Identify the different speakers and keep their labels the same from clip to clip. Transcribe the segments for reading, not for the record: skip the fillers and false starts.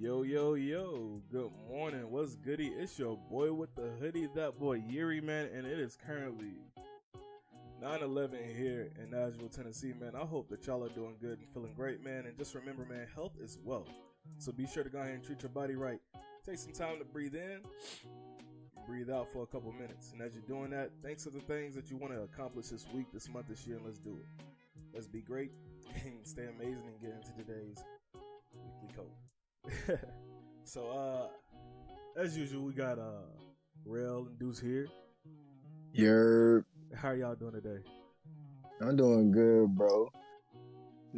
Speaker 1: Yo, yo, yo, good morning. What's goody? It's your boy with the hoodie, that boy Yuri, man, and it is currently 9:11 here in Nashville, Tennessee, man. I hope that y'all are doing good and feeling great, man. And just remember, man, health is wealth. So be sure to go ahead and treat your body right. Take some time to breathe in, breathe out for a couple minutes. And as you're doing that, thanks for the things that you want to accomplish this week, this month, this year, and let's do it. Let's be great and stay amazing and get into today's weekly code. So as usual, we got Rel and Deuce here.
Speaker 2: You're
Speaker 1: How are y'all doing today?
Speaker 2: I'm doing good, bro.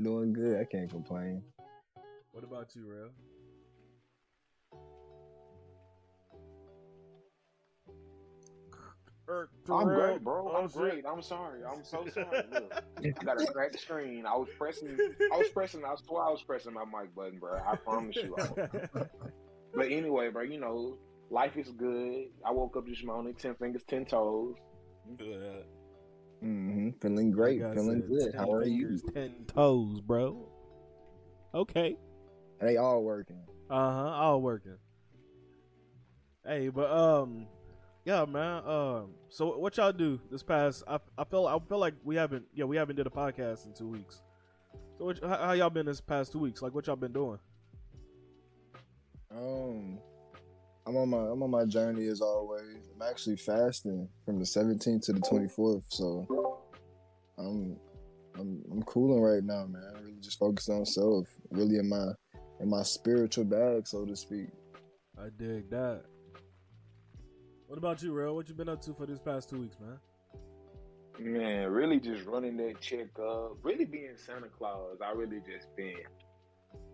Speaker 2: Doing good. I can't complain.
Speaker 1: What about you, Rel?
Speaker 3: I'm great, bro. I'm great. I'm sorry. I'm so sorry. Look, I got a cracked screen. I swear I was pressing my mic button, bro. I promise you. But anyway, bro, life is good. I woke up this morning, 10 fingers, 10 toes.
Speaker 1: Good.
Speaker 2: Feeling great.
Speaker 1: Like I
Speaker 2: Feeling
Speaker 1: said,
Speaker 2: good.
Speaker 1: 10
Speaker 2: How are
Speaker 1: fingers,
Speaker 2: you?
Speaker 1: 10 toes, bro. Okay.
Speaker 2: They all working.
Speaker 1: All working. Hey, but yeah, man. So what y'all do this past? I feel like we haven't did a podcast in 2 weeks. So how y'all been this past 2 weeks? Like, what y'all been doing?
Speaker 2: I'm on my journey as always. I'm actually fasting from the 17th to the 24th, so I'm cooling right now, man. Really just focused on self, really in my spiritual bag, so to speak.
Speaker 1: I dig that. What about you, Rel? What you been up to for this past 2 weeks, man?
Speaker 3: Man, really just running that check up. Really being Santa Claus. I really just been,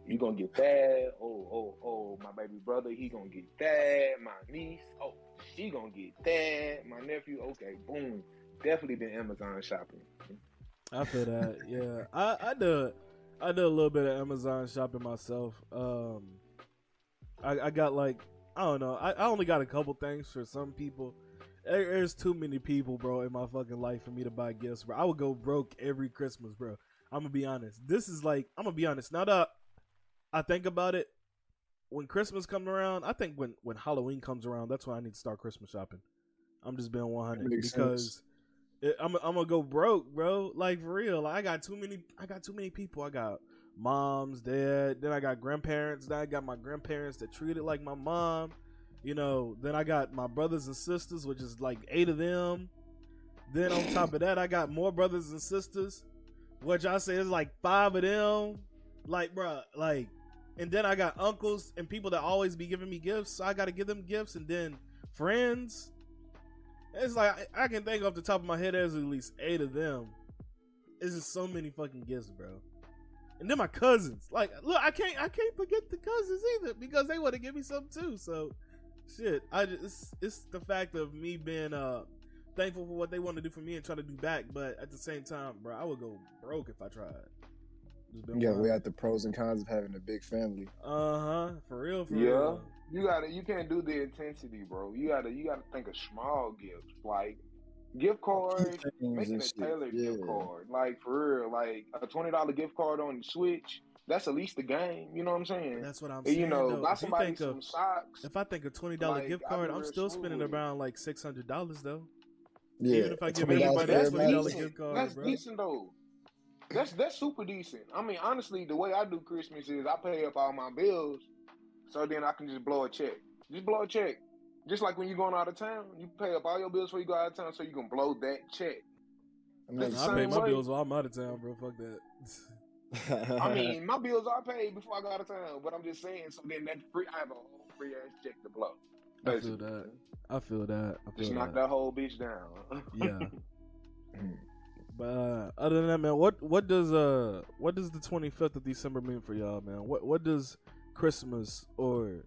Speaker 3: you gonna get that. Oh, my baby brother, he gonna get that. My niece, oh, she gonna get that. My nephew, okay, boom. Definitely been Amazon shopping.
Speaker 1: I feel that. Yeah, I did a little bit of Amazon shopping myself. I got like, I don't know. I only got a couple things for some people. There's too many people, bro, in my fucking life for me to buy gifts, bro. I would go broke every Christmas, bro. I'm gonna be honest. I'm gonna be honest. Now that I think about it, when Christmas comes around, I think when Halloween comes around, that's when I need to start Christmas shopping. I'm just being 100 because I'm gonna go broke, bro. Like, for real. Like, I got too many people. I got moms, dad, then I got grandparents. Then I got my grandparents that treat it like my mom. Then I got my brothers and sisters, which is like 8 of them. Then on top of that, I got more brothers and sisters, which I say is like 5 of them. Like, bro, like, and then I got uncles and people that always be giving me gifts, so I gotta give them gifts, and then friends. It's like, I can think off the top of my head, there's at least 8 of them. It's just so many fucking gifts, bro. And then my cousins. Like, look, I can't forget the cousins either, because they want to give me something too. So, shit, it's the fact of me being thankful for what they want to do for me and try to do back, but at the same time, bro, I would go broke if I tried.
Speaker 2: Yeah, we got the pros and cons of having a big family.
Speaker 1: For real.
Speaker 3: You can't do the intensity, bro. You gotta think of small gifts, like gift card, making a tailored gift card, like, for real, like a $20 gift card on the Switch. That's at least the game. You know what I'm saying?
Speaker 1: That's what I'm saying. Though.
Speaker 3: Buy somebody some socks.
Speaker 1: If I think a $20
Speaker 3: like,
Speaker 1: gift card, I'm still spending around like $600 though.
Speaker 2: Yeah,
Speaker 1: even if I give anybody a $20 gift card,
Speaker 3: that's
Speaker 1: bro.
Speaker 3: decent though. That's super decent. I mean, honestly, the way I do Christmas is I pay up all my bills, so then I can just blow a check. Just blow a check. Just like when you're going out of town, you pay up all your bills before you go out of town, so you can blow that check.
Speaker 1: I pay my bills while I'm out of town, bro. Fuck that.
Speaker 3: I mean, my bills are paid before I go out of town, but I'm just saying, so then that I have a whole free ass check to blow. Basically.
Speaker 1: I feel that.
Speaker 3: Just knock that whole bitch down.
Speaker 1: Yeah. But other than that, man, what does the 25th of December mean for y'all, man? What does Christmas, or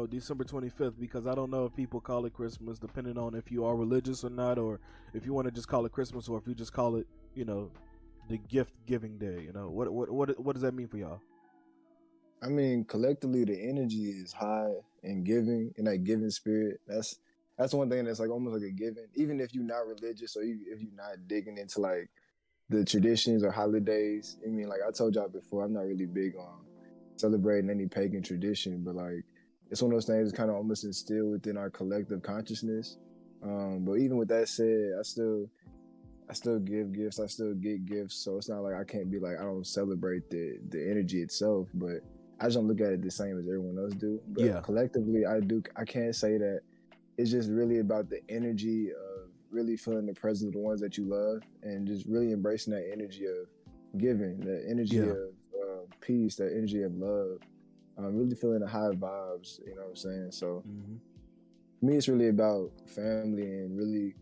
Speaker 1: December 25th, because I don't know if people call it Christmas depending on if you are religious or not, or if you want to just call it Christmas, or if you just call it the gift giving day. What does that mean for y'all?
Speaker 2: I mean, collectively the energy is high and giving, in that giving spirit. That's one thing that's like almost like a given, even if you're not religious, or if you're not digging into like the traditions or holidays. I mean, like I told y'all before, I'm not really big on celebrating any pagan tradition, but like it's one of those things that's kind of almost instilled within our collective consciousness. But even with that said, I still give gifts, I still get gifts, so it's not like I can't be like I don't celebrate the energy itself, but I just don't look at it the same as everyone else do. But collectively, I can't say that. It's just really about the energy of really feeling the presence of the ones that you love, and just really embracing that energy of giving, that energy of peace, that energy of love. Really feeling the high vibes, you know what I'm saying? So for me, it's really about family and really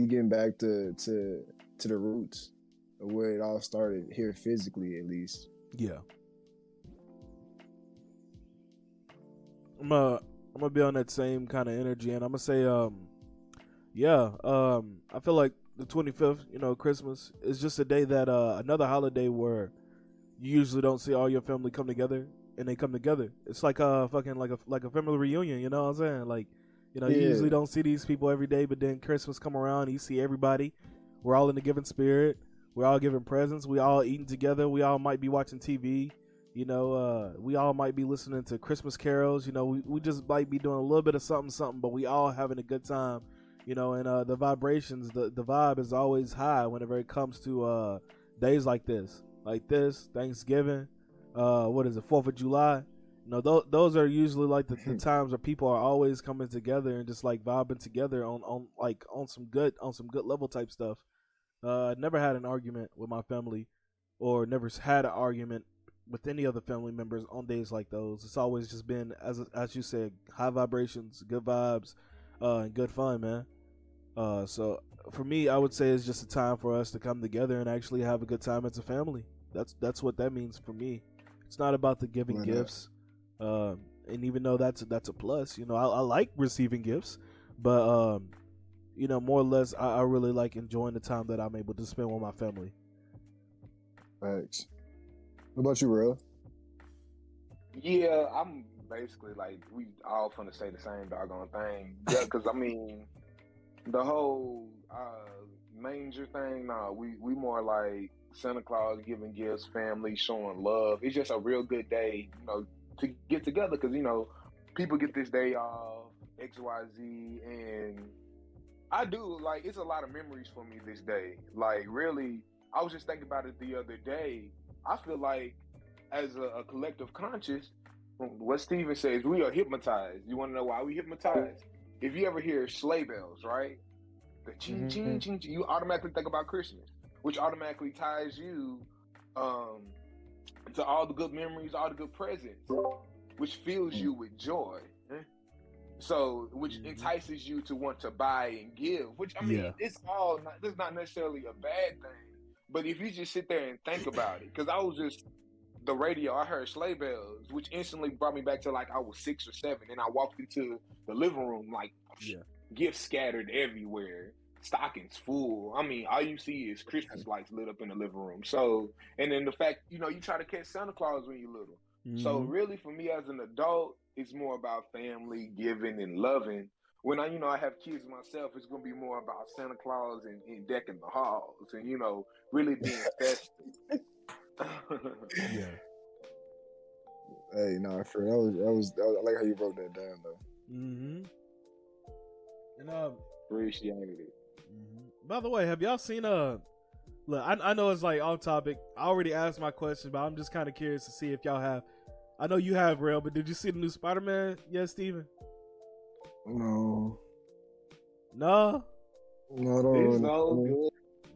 Speaker 2: getting back to the roots of where it all started here physically, at least.
Speaker 1: Yeah. I'm gonna be on that same kind of energy, and I'm gonna say, I feel like the 25th, Christmas is just a day that another holiday where you usually don't see all your family come together, and they come together. It's like a fucking like a family reunion, you know what I'm saying? Like, you usually don't see these people every day, but then Christmas come around, and you see everybody. We're all in the giving spirit. We're all giving presents. We all eating together. We all might be watching TV. We all might be listening to Christmas carols. We just might be doing a little bit of something, but we all having a good time. And the vibrations, the vibe is always high whenever it comes to days like this, Thanksgiving. What is it, 4th of July? Those are usually like the times where people are always coming together and just like vibing together on some good level type stuff. I never had an argument with my family, or never had an argument with any other family members on days like those. It's always just been, as you said, high vibrations, good vibes, and good fun, man. So for me, I would say it's just a time for us to come together and actually have a good time as a family. That's what that means for me. It's not about the giving gifts, and even though that's a plus, I like receiving gifts, but more or less, I really like enjoying the time that I'm able to spend with my family.
Speaker 2: Thanks. What about you, Real?
Speaker 3: Yeah, I'm basically like we all finna say the same doggone thing. Yeah, because I mean, the whole manger thing. Nah, we more like Santa Claus giving gifts, family showing love. It's just a real good day, to get together because people get this day off, XYZ, and I do like it's a lot of memories for me this day. Like really, I was just thinking about it the other day. I feel like as a collective conscious, what Steven says, we are hypnotized. You want to know why we hypnotized? If you ever hear sleigh bells, right? The ching, ching, ching, ching, you automatically think about Christmas, which automatically ties you to all the good memories, all the good presents, which fills you with joy. So, which entices you to want to buy and give, which I mean, it's not necessarily a bad thing. But if you just sit there and think about it, because I was just the radio, I heard sleigh bells, which instantly brought me back to like I was 6 or 7, and I walked into the living room like gifts scattered everywhere, stockings full. I mean, all you see is Christmas lights lit up in the living room. So, and then the fact you try to catch Santa Claus when you're little. So really, for me as an adult, it's more about family, giving, and loving. When I have kids myself, it's gonna be more about Santa Claus and decking the halls, and really being festive.
Speaker 1: Yeah.
Speaker 2: Hey, nah, for that was I like how you broke that down though.
Speaker 1: And
Speaker 3: appreciate it.
Speaker 1: By the way, have y'all seen look, I know it's like off topic. I already asked my question, but I'm just kind of curious to see if y'all have. I know you have, Rail, but did you see the new Spider-Man yet, Steven?
Speaker 2: No.
Speaker 1: No?
Speaker 2: No, I don't.
Speaker 3: It's so good.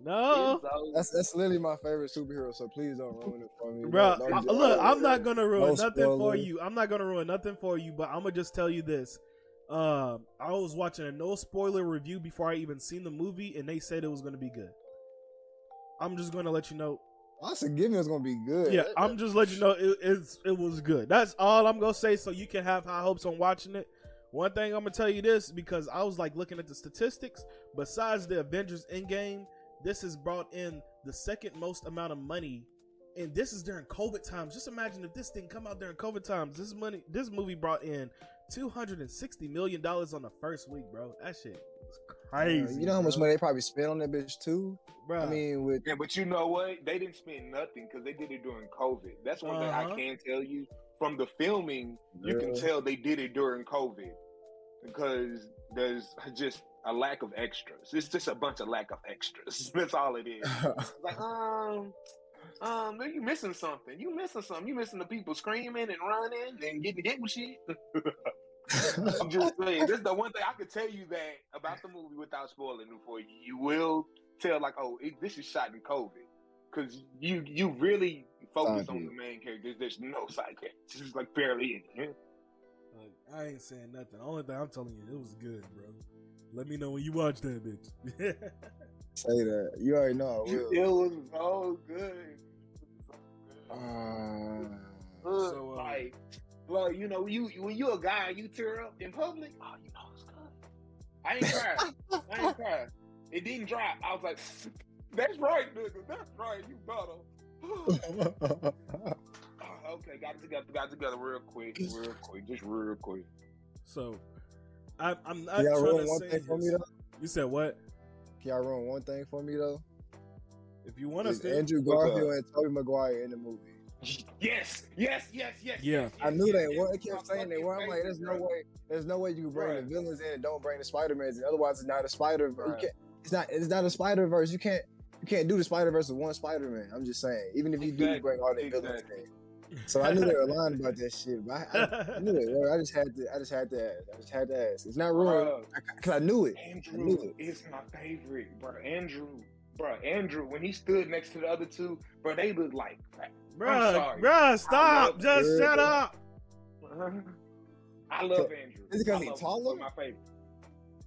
Speaker 1: No?
Speaker 2: That's literally my favorite superhero, so please don't ruin it for me.
Speaker 1: Bro, look, I'm not going to ruin nothing
Speaker 2: spoilers
Speaker 1: for you. I'm not going to ruin nothing for you, but I'm going to just tell you this. I was watching a no spoiler review before I even seen the movie, and they said it was going to be good. I'm just going to let you know.
Speaker 2: I said, give me it's gonna be good.
Speaker 1: Yeah, I'm just letting you know it was good. That's all I'm gonna say, so you can have high hopes on watching it. One thing I'm gonna tell you this, because I was like looking at the statistics. Besides the Avengers Endgame, this has brought in the second most amount of money, and this is during COVID times. Just imagine if this didn't come out during COVID times. This movie brought in $260 million on the first week, bro. That shit was crazy.
Speaker 2: You know how much
Speaker 1: bro.
Speaker 2: money they probably spent on that bitch too.
Speaker 1: Bruh.
Speaker 2: I mean, with
Speaker 3: Yeah, but you know what? They didn't spend nothing because they did it during COVID. That's one thing I can tell you. From the filming, you can tell they did it during COVID because there's just a lack of extras. It's just a bunch of lack of extras. That's all it is. Like, you missing something. You missing something. You missing the people screaming and running and getting hit with shit. I'm just saying, this is the one thing I could tell you that about the movie without spoiling it for you. You will tell like, oh, this is shot in COVID, because you really focus on the main characters. There's no side characters. It's like barely any.
Speaker 1: I ain't saying nothing. The only thing I'm telling you, it was good, bro. Let me know when you watch that bitch.
Speaker 2: Say that. You already know I will.
Speaker 3: It was so good. Like, you know, when you a guy, you tear up in public. Oh, you know it's good. I ain't cried. It didn't drop. I was like, that's right, nigga. That's right. You better. Okay, got together real quick.
Speaker 1: So, I'm not
Speaker 2: Can y'all
Speaker 1: trying
Speaker 2: ruin
Speaker 1: to
Speaker 2: one
Speaker 1: say
Speaker 2: thing for me
Speaker 1: this.
Speaker 2: though?
Speaker 1: You said what?
Speaker 2: Can y'all ruin one thing for me though?
Speaker 1: If you want to
Speaker 2: Is
Speaker 1: say
Speaker 2: Andrew Garfield and Tobey Maguire in the movie?
Speaker 3: Yes.
Speaker 1: Yeah.
Speaker 2: I knew they were. It kept saying they were. I'm like, there's no way you can bring the villains in and don't bring the Spider-Mans in. Otherwise, it's not a Spider-Verse. It's not a Spider-Verse. You can't do the Spider-Verse with one Spider-Man. I'm just saying. Even if you do bring all the villains in. So I knew they were lying about that shit. But I knew it. I just had to ask. It's not ruined because I knew it.
Speaker 3: Andrew is my favorite, bro. Andrew, when he stood next to the other two, bro, they look like.
Speaker 1: Bruh, stop! Just shut up.
Speaker 3: I love Andrew.
Speaker 2: Is it because he's taller?
Speaker 3: He's my favorite.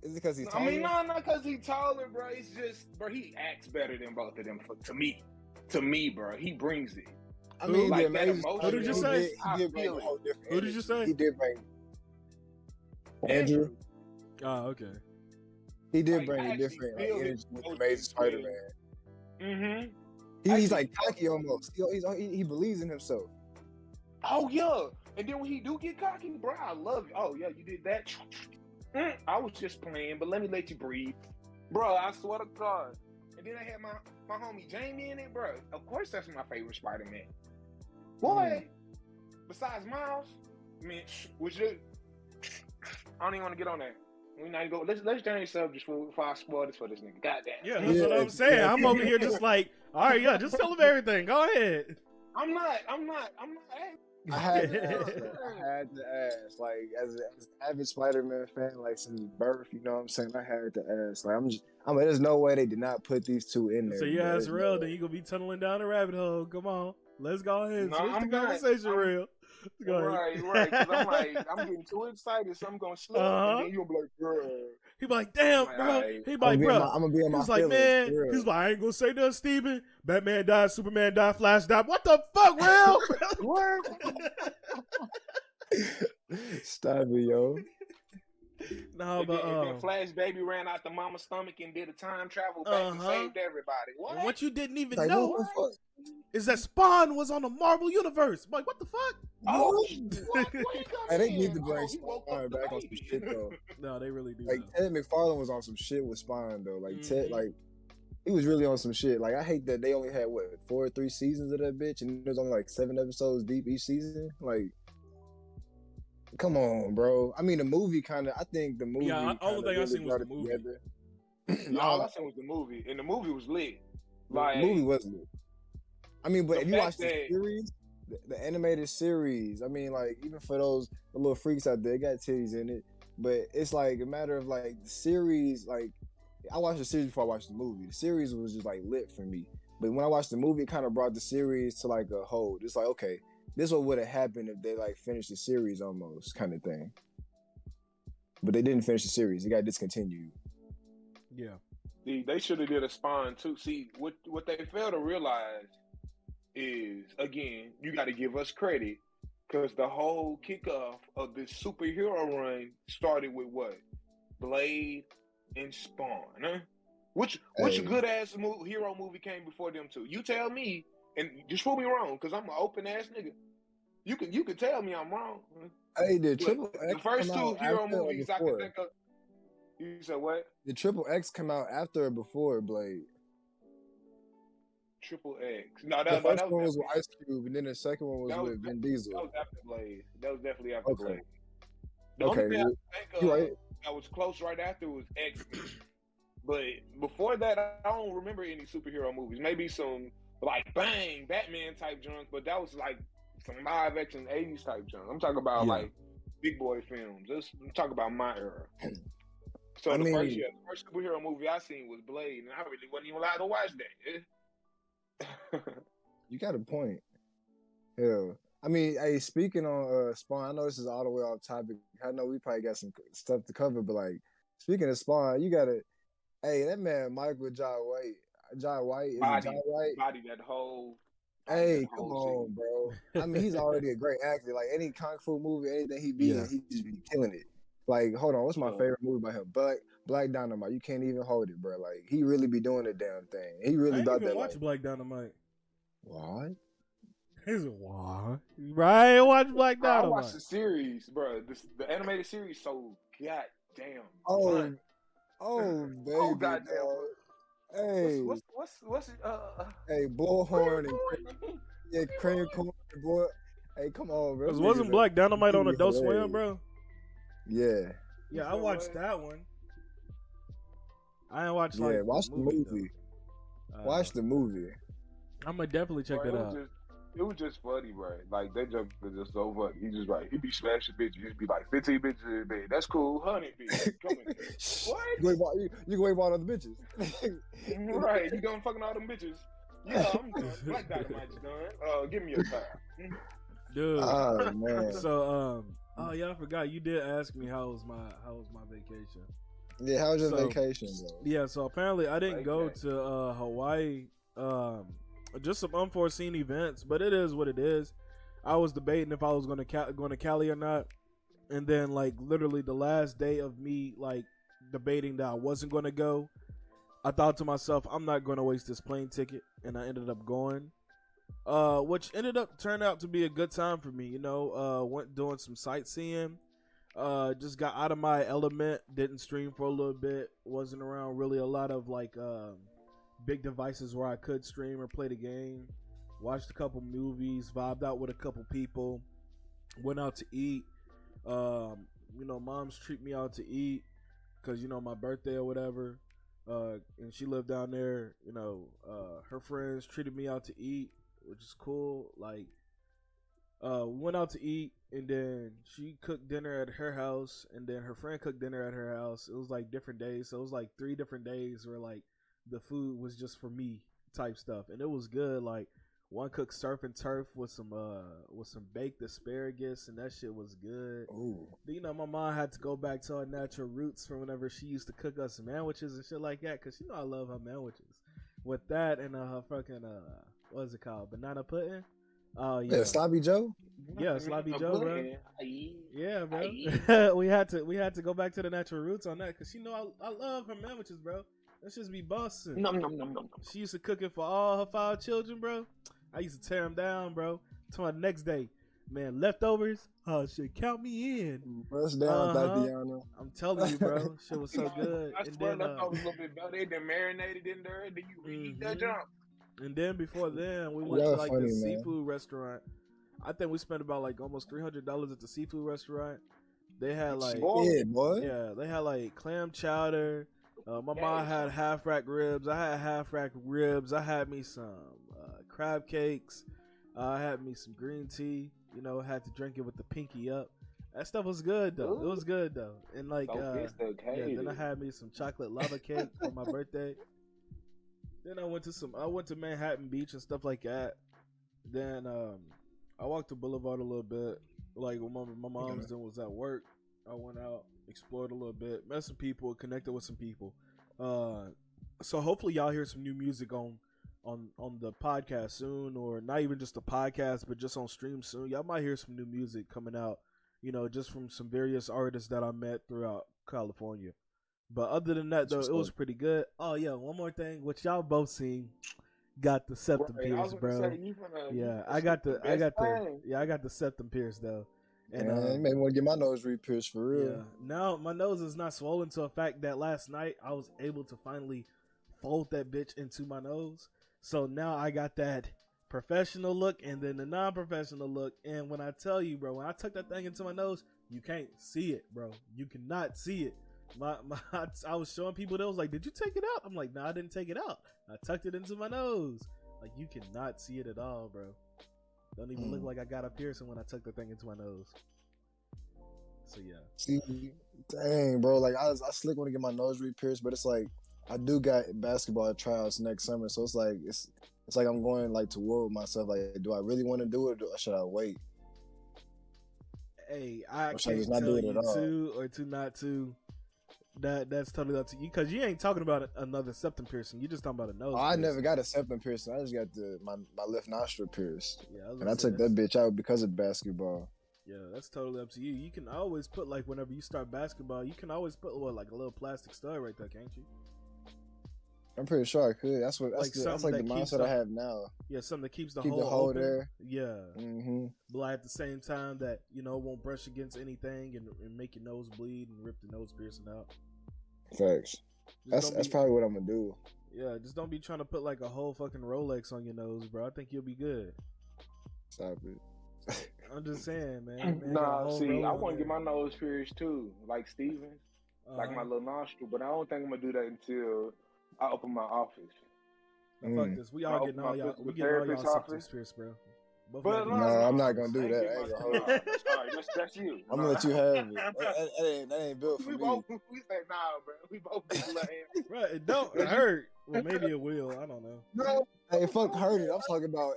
Speaker 2: Is it because he's taller?
Speaker 3: I mean, no, not because he's taller, bro. It's just, bro, he acts better than both of them. To me, bro, he brings it.
Speaker 2: I mean,
Speaker 3: like
Speaker 2: that
Speaker 3: emotion.
Speaker 1: Who did you say?
Speaker 2: Who
Speaker 1: did you say?
Speaker 2: He did bring Andrew.
Speaker 1: Oh, okay.
Speaker 2: He did bring a different energy with the Amazing Spider-Man.
Speaker 3: Mm-hmm.
Speaker 2: He's like cocky almost. He believes in himself.
Speaker 3: Oh yeah, and then when he do get cocky, bro, I love it. Oh yeah, you did that. I was just playing, but let me let you breathe, bro. I swear to God. And then I had my homie Jamie in it, bro. Of course, that's my favorite Spider-Man. Boy, besides Miles, I mean, I don't even want to get on that. We not go. Let's change subject before I spoil this for this nigga. Goddamn.
Speaker 1: Yeah, that's what I'm saying. I'm over here just like, all right, yeah, just tell him everything. Go ahead.
Speaker 3: I'm not. Hey.
Speaker 2: I had to ask. Like, as an avid Spider-Man fan, like since birth, you know what I'm saying? I had to ask. Like, there's no way they did not put these two in there.
Speaker 1: So you ask real, then you gonna be tunneling down the rabbit hole. Come on, let's go ahead. Switch the conversation real. Go ahead.
Speaker 3: Right. Because I'm getting too excited, so I'm gonna slip, and then you'll be like, bro.
Speaker 1: He be like, damn, bro. He be like, bro.
Speaker 2: I'm gonna be in my
Speaker 1: He's like,
Speaker 2: feelings,
Speaker 1: man.
Speaker 2: real.
Speaker 1: He's like, I ain't gonna say nothing, Steven. Batman died, Superman died, Flash died. What the fuck, real?
Speaker 3: What?
Speaker 2: Stop it, yo.
Speaker 1: No, but
Speaker 3: then Flash baby ran out the mama's stomach and did a time travel back and saved everybody.
Speaker 1: What you didn't even
Speaker 2: like,
Speaker 1: know is that Spawn was on the Marvel universe. I'm like, what the fuck?
Speaker 3: Oh,
Speaker 2: they need to bring Spawn back on some shit though.
Speaker 1: No, they really do.
Speaker 2: Like Ted McFarlane was on some shit with Spawn though. Like Ted, like he was really on some shit. Like I hate that they only had 4 or 3 seasons of that bitch, and there's only like 7 episodes deep each season. Like, come on, bro. I mean, the movie I think the movie.
Speaker 1: Yeah, only thing I seen was the movie.
Speaker 3: No, all I seen was the movie, and the movie was lit. Like,
Speaker 2: the movie was lit. I mean, but if you watch the series, the animated series, I mean, like, even for those little freaks out there, it got titties in it. But it's like a matter of like the series. Like, I watched the series before I watched the movie. The series was just like lit for me. But when I watched the movie, it kind of brought the series to like a hold. It's like, okay, this is what would have happened if they like finished the series almost kind of thing. But they didn't finish the series. It got discontinued.
Speaker 1: Yeah.
Speaker 3: See, they should have did a Spawn too. See, what they fail to realize is, again, you got to give us credit, because the whole kickoff of this superhero run started with what? Blade and Spawn, huh? Which good ass hero movie came before them two? You tell me, and just prove me wrong, because I'm an open ass nigga. You can tell me I'm wrong.
Speaker 2: Hey, the
Speaker 3: first 2 hero movies I can think of. You said what?
Speaker 2: Did Triple X come out after or before Blade?
Speaker 3: Triple X. No,
Speaker 2: The first
Speaker 3: that
Speaker 2: one
Speaker 3: was
Speaker 2: was with Ice Cube, and then the second one was with Vin Diesel.
Speaker 3: That was after Blade. That was definitely after
Speaker 2: Okay.
Speaker 3: Blade. The
Speaker 2: Okay,
Speaker 3: only thing
Speaker 2: well,
Speaker 3: I think
Speaker 2: you right.
Speaker 3: that was close right after was X-Men. But before that, I don't remember any superhero movies. Maybe some like Bang, Batman type junks, but that was like some live action 80s type junk. I'm talking about like big boy films. I'm talking about my era. So the first superhero movie I seen was Blade, and I really wasn't even allowed to watch that.
Speaker 2: You got a point. Hell, I mean, hey, speaking on Spawn, I know this is all the way off topic. I know we probably got some stuff to cover, but like speaking of Spawn, you gotta, hey, that man Michael Jai White, is it Jai White?
Speaker 3: Body that whole.
Speaker 2: Hey, come on, bro. I mean, he's already a great actor. Like any kung fu movie, anything he be in, he just be killing it. Like, hold on, what's my favorite movie by him? Black Dynamite. You can't even hold it, bro. Like, he really be doing the damn thing. He really about that.
Speaker 1: Watch Black Dynamite.
Speaker 2: What?
Speaker 1: He's a what? Right? Watch Black Dynamite.
Speaker 3: I watched the series, bro. The animated series, so goddamn.
Speaker 2: Oh,
Speaker 3: fun.
Speaker 2: baby.
Speaker 3: Oh, goddamn.
Speaker 2: Hey,
Speaker 3: what's
Speaker 2: hey, Bullhorn and cream corn, boy. Hey, come on, bro.
Speaker 1: Wasn't Black Dynamite on Adult Swim, bro?
Speaker 2: Yeah.
Speaker 1: Yeah, I watched that one. I ain't watched
Speaker 2: watch the movie. Watch the movie.
Speaker 1: I'm gonna definitely check that out.
Speaker 3: It was just funny, bro. Like that joke was just so funny. He be smashing bitches. He just be like 15 bitches in bed. That's cool, 100 bitches. Come in. What?
Speaker 2: You go wait on other bitches.
Speaker 3: Right? You going fucking all them bitches? Yeah, I'm done. Black Dynamite's done. Give me your time,
Speaker 1: dude.
Speaker 2: Oh man.
Speaker 1: So oh yeah, I forgot. You did ask me how was my vacation.
Speaker 2: Yeah, how was your vacation, bro?
Speaker 1: Yeah, so apparently I didn't go to Hawaii. Just some unforeseen events, but it is what it is. I was debating if I was going to Cali or not, and then like literally the last day of me like debating that I wasn't going to go, I thought to myself, I'm not going to waste this plane ticket, and I ended up going, which turned out to be a good time for me. You know, went doing some sightseeing, just got out of my element, didn't stream for a little bit, wasn't around really a lot of like big devices where I could stream or play the game. Watched a couple movies, vibed out with a couple people, went out to eat. You know, moms treat me out to eat because, you know, my birthday or whatever. And she lived down there. You know, her friends treated me out to eat, which is cool. Like, we went out to eat, and then she cooked dinner at her house, and then her friend cooked dinner at her house. It was like different days. So it was like 3 different days where like the food was just for me type stuff, and it was good. Like one cooked surf and turf with some baked asparagus, and that shit was good.
Speaker 2: Ooh.
Speaker 1: You know, my mom had to go back to her natural roots from whenever she used to cook us sandwiches and shit like that, because you know I love her sandwiches with that and her fucking what is it called, banana pudding. Oh yeah,
Speaker 2: Sloppy Joe.
Speaker 1: Yeah, Sloppy Joe, bro. Yeah, bro. we had to go back to the natural roots on that, because you know I love her sandwiches, bro. Let's just be busting. She used to cook it for all her 5 children, bro. I used to tear them down, bro. To my next day, man, leftovers. Oh shit, count me in.
Speaker 2: Bust down, Tatiana.
Speaker 1: I'm telling you, bro, shit was so good.
Speaker 3: I swear leftovers a little bit better. They been marinated in there, and then you reheat that jump.
Speaker 1: And then before then, we went to like this seafood restaurant. I think we spent about like almost $300 at the seafood restaurant. They had like they had like clam chowder. My mom had half rack ribs. I had half rack ribs. I had me some crab cakes. I had me some green tea. You know, had to drink it with the pinky up. That stuff was good though. Ooh. It was good though. And like, then I had me some chocolate lava cake for my birthday. Then I went to Manhattan Beach and stuff like that. Then I walked to Boulevard a little bit. Like when my mom's was at work, I went out, explored a little bit, met some people, connected with some people. So hopefully y'all hear some new music on the podcast soon, or not even just the podcast, but just on stream soon. Y'all might hear some new music coming out, you know, just from some various artists that I met throughout California. But other than that, though, it was pretty good. Oh yeah, one more thing, which y'all both seen, got the septum pierced, bro. I got the septum pierced though. And
Speaker 2: Man, you made me want to get my nose re-pierced for real.
Speaker 1: yeah, now my nose is not swollen to a fact that last night I was able to finally fold that bitch into my nose. So now I got that professional look and then the non-professional look. And when I tell you, bro, when I tuck that thing into my nose, you can't see it, bro. You cannot see it. I was showing people that was like, did you take it out? I'm like, no, I didn't take it out. I tucked it into my nose. Like, you cannot see it at all, bro. Don't even look like I got a piercing when I tuck the thing into my nose. So yeah.
Speaker 2: See, dang, bro. Like I slick want to get my nose re-pierced, but it's like I do got basketball tryouts next summer, so it's like I'm going like to war with myself. Like, do I really want to do it, or should I wait?
Speaker 1: Hey, I
Speaker 2: Or should I
Speaker 1: can't
Speaker 2: just not
Speaker 1: tell
Speaker 2: do it
Speaker 1: you
Speaker 2: at all?
Speaker 1: to or to not to. That's totally up to you because you ain't talking about another septum piercing. You just talking about a nose.
Speaker 2: Oh, I
Speaker 1: piercing.
Speaker 2: never got a septum piercing. I just got my left nostril pierced,
Speaker 1: Yeah,
Speaker 2: and I took that bitch out because of basketball.
Speaker 1: Yeah, that's totally up to you. You can always put like whenever you start basketball, you can always put like a little plastic stud right there, can't you?
Speaker 2: I'm pretty sure I could. That's
Speaker 1: Like
Speaker 2: like the
Speaker 1: something that keeps
Speaker 2: mindset
Speaker 1: the-
Speaker 2: I have now.
Speaker 1: Yeah, something that keeps the
Speaker 2: Keep
Speaker 1: hole
Speaker 2: the hole
Speaker 1: open.
Speaker 2: there.
Speaker 1: Yeah,
Speaker 2: Mm-hmm.
Speaker 1: but at the same time that it won't brush against anything and make your nose bleed and rip the nose piercing out.
Speaker 2: Facts.
Speaker 1: Just
Speaker 2: That's probably what I'm gonna do.
Speaker 1: Yeah, just don't be trying to put like a whole fucking Rolex on your nose, bro. I think you'll be good.
Speaker 2: Stop it.
Speaker 1: I'm just saying, man.
Speaker 3: Nah, see, I want to get my nose pierced too, like Steven, like my
Speaker 1: Uh-huh.
Speaker 3: little nostril, but I don't think I'm gonna do that until I open my office.
Speaker 1: Fuck this. We all getting all y'all. We getting all y'all septum pierced, bro. Both of
Speaker 3: But
Speaker 1: y'all
Speaker 2: no,
Speaker 1: getting-
Speaker 2: I'm not gonna do
Speaker 3: I
Speaker 2: that.
Speaker 3: ain't
Speaker 2: I ain't
Speaker 3: get
Speaker 2: gonna
Speaker 3: my-
Speaker 2: hold
Speaker 3: Nah, sorry, that's you.
Speaker 2: I'm gonna let you have it. That ain't built for
Speaker 3: We
Speaker 2: me.
Speaker 3: both we said nah, bro. We both get lame.
Speaker 1: Right, it don't hurt. Well, maybe it will. I don't know.
Speaker 3: No,
Speaker 2: Hey, fuck hurt it. I'm talking about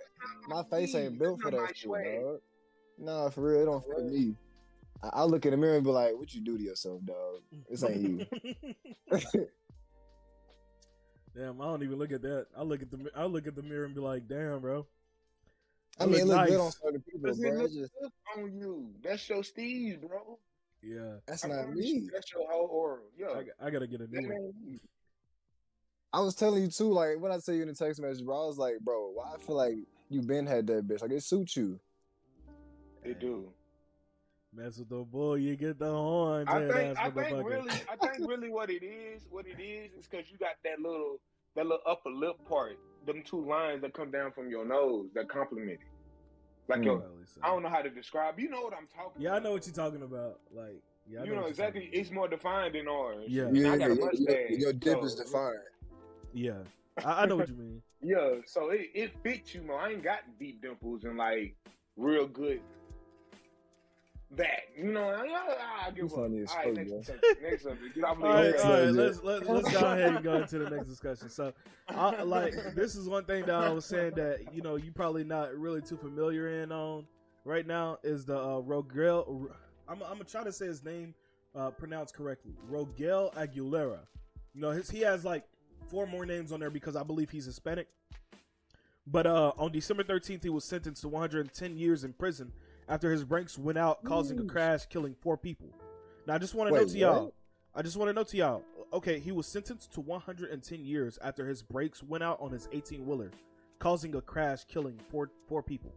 Speaker 2: my face ain't built for that shit, dog. Nah, for real, it don't fit me. I look in the mirror and be like, "What you do to yourself, dog? This ain't you."
Speaker 1: Damn, I don't even look at that. I look at the mirror and be like, damn, bro.
Speaker 2: I mean, it look good on
Speaker 1: nice.
Speaker 2: certain people,
Speaker 3: Cause it
Speaker 2: bro.
Speaker 3: looks
Speaker 2: It's just,
Speaker 3: good on you. That's your Steve, bro.
Speaker 1: Yeah,
Speaker 2: that's
Speaker 3: I
Speaker 2: not
Speaker 3: promise you,
Speaker 2: me.
Speaker 3: that's your whole aura. Yo,
Speaker 1: I gotta get a
Speaker 3: that
Speaker 1: new one.
Speaker 3: ain't you.
Speaker 2: I was telling you too, like when I tell you in the text message, bro, I was like, bro, why I feel like you been had that bitch? Like it suits you.
Speaker 3: It do.
Speaker 1: Mess with the boy, you get the horns.
Speaker 3: I
Speaker 1: head
Speaker 3: think
Speaker 1: ass motherfucker.
Speaker 3: really what it is is because you got that little upper lip part, them two lines that come down from your nose that complement it. Like your,
Speaker 1: Probably so.
Speaker 3: I don't know how to describe. You know what I'm talking
Speaker 1: Yeah,
Speaker 3: about.
Speaker 1: I know what you're talking about. Like, yeah, I
Speaker 3: You know
Speaker 1: what you're
Speaker 3: exactly.
Speaker 1: talking
Speaker 3: It's more defined than ours.
Speaker 1: Yeah.
Speaker 3: And I got a
Speaker 2: Yeah,
Speaker 3: mustache.
Speaker 2: your dip
Speaker 3: so-
Speaker 2: is defined.
Speaker 1: about. Yeah, I know what you mean.
Speaker 3: Yeah, so it fits you more. I ain't got deep dimples and like real good that. You know, I give
Speaker 2: You
Speaker 3: up.
Speaker 2: funny as
Speaker 3: All right,
Speaker 2: fuck, bro.
Speaker 3: next subject. Get off
Speaker 1: All right,
Speaker 3: the
Speaker 1: all right.
Speaker 2: Yeah.
Speaker 1: Let's go ahead and go into the next discussion. So, this is one thing that I was saying that you probably not really too familiar on right now is the Rogel. I'm gonna try to say his name pronounced correctly. Rogel Aguilera. He has like 4 more names on there because I believe he's Hispanic. But on December 13th, he was sentenced to 110 years in prison after his brakes went out, causing a crash, killing 4 people. Now, I just want to note to y'all. Okay, he was sentenced to 110 years after his brakes went out on his 18-wheeler, causing a crash, killing four people.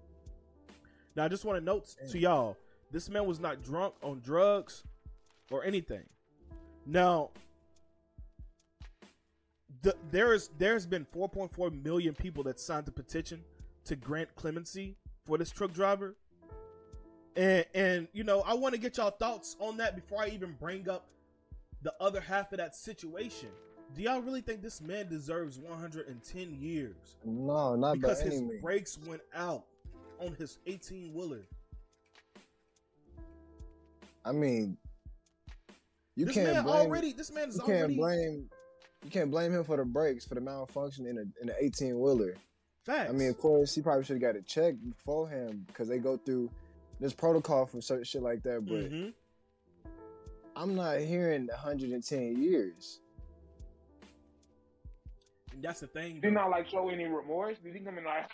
Speaker 1: Now, I just want to note to y'all, this man was not drunk on drugs or anything. Now, there's been 4.4 million people that signed the petition to grant clemency for this truck driver. And I want to get y'all thoughts on that before I even bring up the other half of that situation. Do y'all really think this man deserves 110 years?
Speaker 2: No, not
Speaker 1: Because
Speaker 2: by
Speaker 1: his
Speaker 2: any means.
Speaker 1: brakes went out on his 18-wheeler.
Speaker 2: I mean, you
Speaker 1: This
Speaker 2: can't
Speaker 1: man
Speaker 2: blame.
Speaker 1: This man is
Speaker 2: You can't
Speaker 1: already
Speaker 2: blame. You can't blame him for the brakes for the malfunction in an 18-wheeler.
Speaker 1: facts.
Speaker 2: I mean, of course, he probably should have got it checked beforehand because they go through this protocol for certain shit like that. But
Speaker 1: Mhm.
Speaker 2: I'm not hearing 110 years.
Speaker 1: And that's the thing.
Speaker 3: Did
Speaker 1: Though.
Speaker 3: he not like show any remorse? Did he come in like,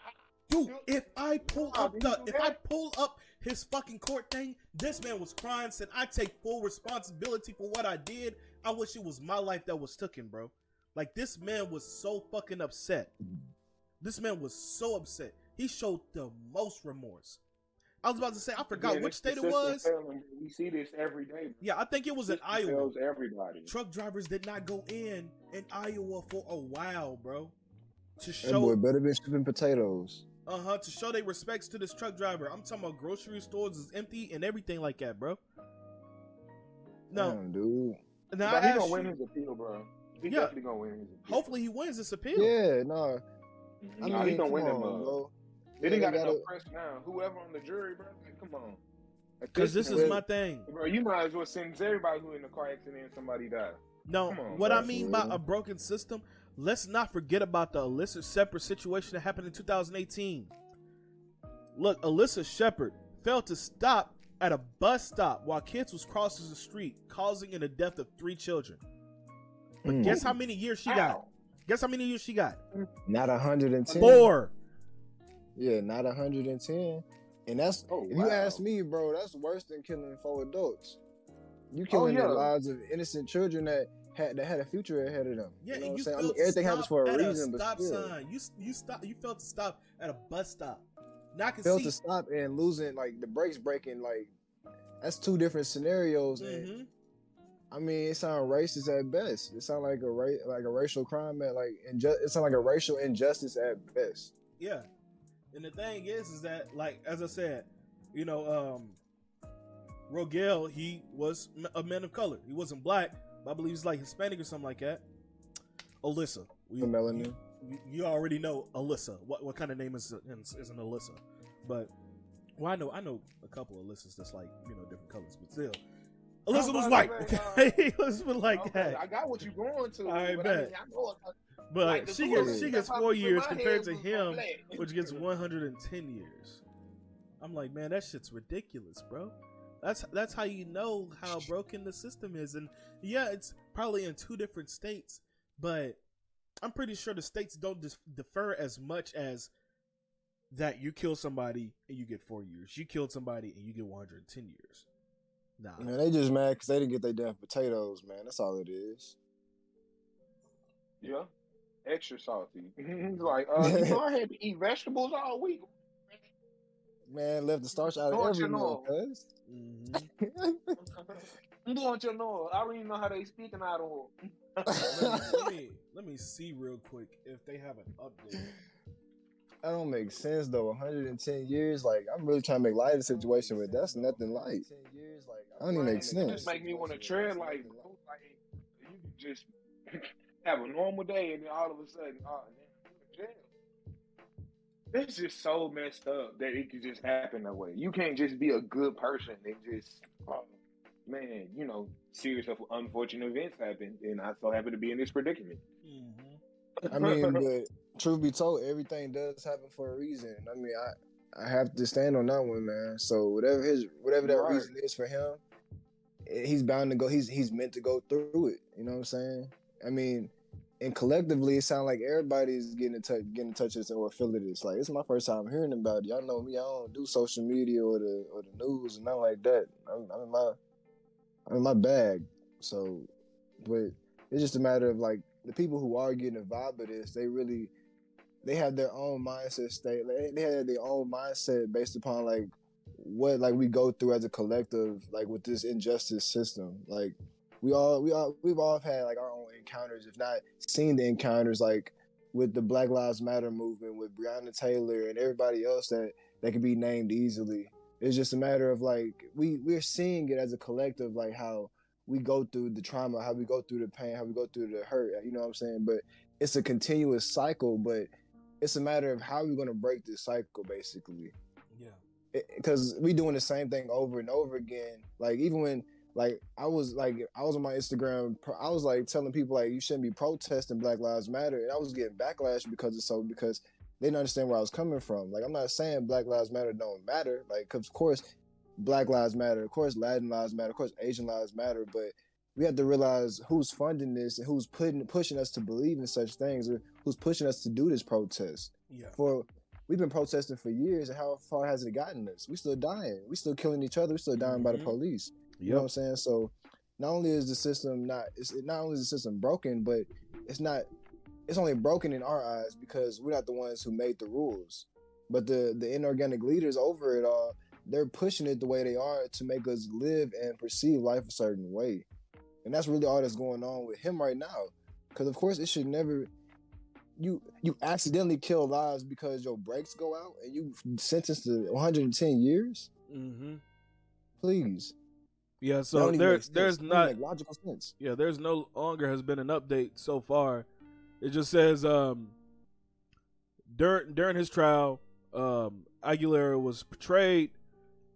Speaker 1: Dude, if I pull
Speaker 3: Nah,
Speaker 1: up
Speaker 3: did he do that?
Speaker 1: his fucking court thing, this man was crying, said, I take full responsibility for what I did. I wish it was my life that was taken, bro. Like, this man was so fucking upset. This man was so upset. He showed the most remorse. I was about to say, I forgot
Speaker 3: Again,
Speaker 1: which
Speaker 3: it's the
Speaker 1: state it
Speaker 3: system
Speaker 1: was.
Speaker 3: failing. We see this every day. Bro.
Speaker 1: Yeah, I think it was in
Speaker 3: System
Speaker 1: Iowa.
Speaker 3: fails everybody.
Speaker 1: Truck drivers did not go in Iowa for a while, bro. To
Speaker 2: That
Speaker 1: show,
Speaker 2: boy better been shipping potatoes.
Speaker 1: to show their respects to this truck driver. I'm talking about grocery stores is empty and everything like that, bro. No,
Speaker 2: Damn, dude.
Speaker 1: now
Speaker 3: But
Speaker 1: I
Speaker 3: he gonna
Speaker 1: ask
Speaker 3: win
Speaker 1: you,
Speaker 3: his appeal, bro. He
Speaker 1: Yeah.
Speaker 3: definitely gonna win his appeal.
Speaker 1: hopefully he wins this appeal.
Speaker 2: Yeah, no. I
Speaker 3: Nah, he
Speaker 2: mean,
Speaker 3: gonna
Speaker 2: come
Speaker 3: win them.
Speaker 2: on, bro.
Speaker 3: They didn't got
Speaker 2: gotta-
Speaker 3: enough press now. Whoever on the jury, bro, like, come on. At
Speaker 1: Because this
Speaker 3: point,
Speaker 1: is my thing.
Speaker 3: bro, you might as well sentence everybody who in a car accident and somebody died.
Speaker 1: No,
Speaker 3: Come on,
Speaker 1: what
Speaker 3: bro.
Speaker 1: I mean by a broken system, let's not forget about the Alyssa Shepard situation that happened in 2018. Look, Alyssa Shepard failed to stop at a bus stop while kids was crossing the street, causing the death of 3 children. But guess how many years she got?
Speaker 3: Ow.
Speaker 1: Guess how many years she got?
Speaker 2: Not 110.
Speaker 1: 4.
Speaker 2: Yeah, not 110. And that's, if you ask me, bro, that's worse than killing 4 adults. You killing the lives of innocent children that had a future ahead of them.
Speaker 1: Yeah,
Speaker 2: you know
Speaker 1: and
Speaker 2: what
Speaker 1: you
Speaker 2: I'm saying? I
Speaker 1: failed
Speaker 2: mean, everything
Speaker 1: to
Speaker 2: happens
Speaker 1: stop
Speaker 2: for a
Speaker 1: at
Speaker 2: reason,
Speaker 1: a
Speaker 2: but
Speaker 1: stop
Speaker 2: still.
Speaker 1: sign. You failed to stop at a bus stop. Now I can
Speaker 2: Failed
Speaker 1: see.
Speaker 2: to stop and losing, like, the brakes breaking, like, that's 2 different scenarios. And I mean, it sounds racist at best. It sounds like a racial crime at it sounds like a racial injustice at best.
Speaker 1: Yeah, and the thing is that, like, as I said, Rogel, he was a man of color. He wasn't black, but I believe he's like Hispanic or something like that. Alyssa,
Speaker 2: Melanin.
Speaker 1: you already know Alyssa. What kind of name is an Alyssa? But I know a couple of Alyssas that's like different colors, but still. Alyssa was white, okay? Let's put like that.
Speaker 3: I got what you going to.
Speaker 1: All right,
Speaker 3: but
Speaker 1: bet.
Speaker 3: I know,
Speaker 1: but
Speaker 3: like,
Speaker 1: she gets 4 years compared to
Speaker 3: head
Speaker 1: him,
Speaker 3: black.
Speaker 1: which gets 110 years. I'm like, man, that shit's ridiculous, bro. That's how you know how broken the system is. And yeah, it's probably in 2 different states, but I'm pretty sure the states don't defer as much as that. You kill somebody and you get 4 years. You killed somebody and you get 110 years. Nah,
Speaker 2: Man, they just mad because they didn't get their damn potatoes, man. That's all it is.
Speaker 3: Yeah, extra salty. Like, I had to eat vegetables all week.
Speaker 2: Man, left the starch out of
Speaker 3: Don't
Speaker 2: every
Speaker 3: you
Speaker 2: meal,
Speaker 3: know?
Speaker 2: cuz.
Speaker 3: I'm going to know. I don't even know how they speaking out of
Speaker 1: let me see real quick if they have an update.
Speaker 2: That don't make sense though. 110 years, like I'm really trying to make light of the situation, but that's nothing light. I don't even make
Speaker 3: It
Speaker 2: sense.
Speaker 3: just make me want to tread like you can just have a normal day and then all of a sudden, oh, damn, you're in jail. It's just so messed up that it could just happen that way. You can't just be a good person and just, man, series of unfortunate events happen, and I so happen to be in this predicament.
Speaker 2: I mean, but truth be told, everything does happen for a reason. I mean, I have to stand on that one, man. So whatever that reason is for him, he's bound to go. He's meant to go through it. You know what I'm saying? I mean, and collectively, it sounds like everybody's getting in touch with this or feeling this. Like, it's my first time hearing about it. Y'all know me. I don't do social media or the news and nothing like that. I'm in my bag. So, but it's just a matter of like the people who are getting involved with this. They have their own mindset state. Like, they have their own mindset based upon like what like we go through as a collective, like with this injustice system. Like we've all had like our own encounters, if not seen the encounters, like with the Black Lives Matter movement, with Breonna Taylor and everybody else that can be named easily. It's just a matter of like we're seeing it as a collective, like how we go through the trauma, how we go through the pain, how we go through the hurt. You know what I'm saying? But it's a continuous cycle. But it's a matter of how we're going to break this cycle, basically. Yeah. Because we doing the same thing over and over again. Like even when I was on my Instagram, I was like telling people like you shouldn't be protesting Black Lives Matter, and I was getting backlash because they didn't understand where I was coming from. Like I'm not saying Black Lives Matter don't matter. Like of course Black Lives Matter, of course Latin lives matter, of course Asian lives matter, but we have to realize who's funding this and who's pushing us to believe in such things, or who's pushing us to do this protest. Yeah. We've been protesting for years, and how far has it gotten us? We still dying. We still killing each other. We still dying by the police. Yep. You know what I'm saying? So not only is the system broken, but it's only broken in our eyes because we're not the ones who made the rules. But the inorganic leaders over it all, they're pushing it the way they are to make us live and perceive life a certain way. And that's really all that's going on with him right now. Because of course it should never you accidentally kill lives because your brakes go out and you sentenced to 110 years.
Speaker 1: Mm-hmm.
Speaker 2: Please.
Speaker 1: Yeah, so there's not
Speaker 2: make logical sense.
Speaker 1: Yeah, there's no longer has been an update so far. It just says during his trial, Aguilera was portrayed.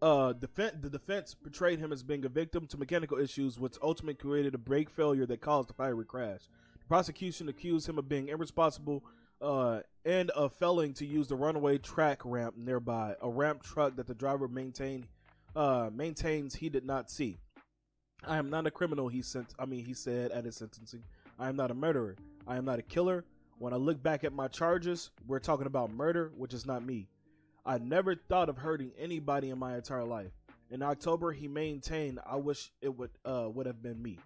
Speaker 1: The defense portrayed him as being a victim to mechanical issues, which ultimately created a brake failure that caused the fiery crash. The prosecution accused him of being irresponsible and of failing to use the runaway track ramp nearby, a ramp truck that the driver maintains he did not see. I am not a criminal, he said at his sentencing. I am not a murderer. I am not a killer. When I look back at my charges, we're talking about murder, which is not me. I never thought of hurting anybody in my entire life. In October, he maintained, I wish it would have been me.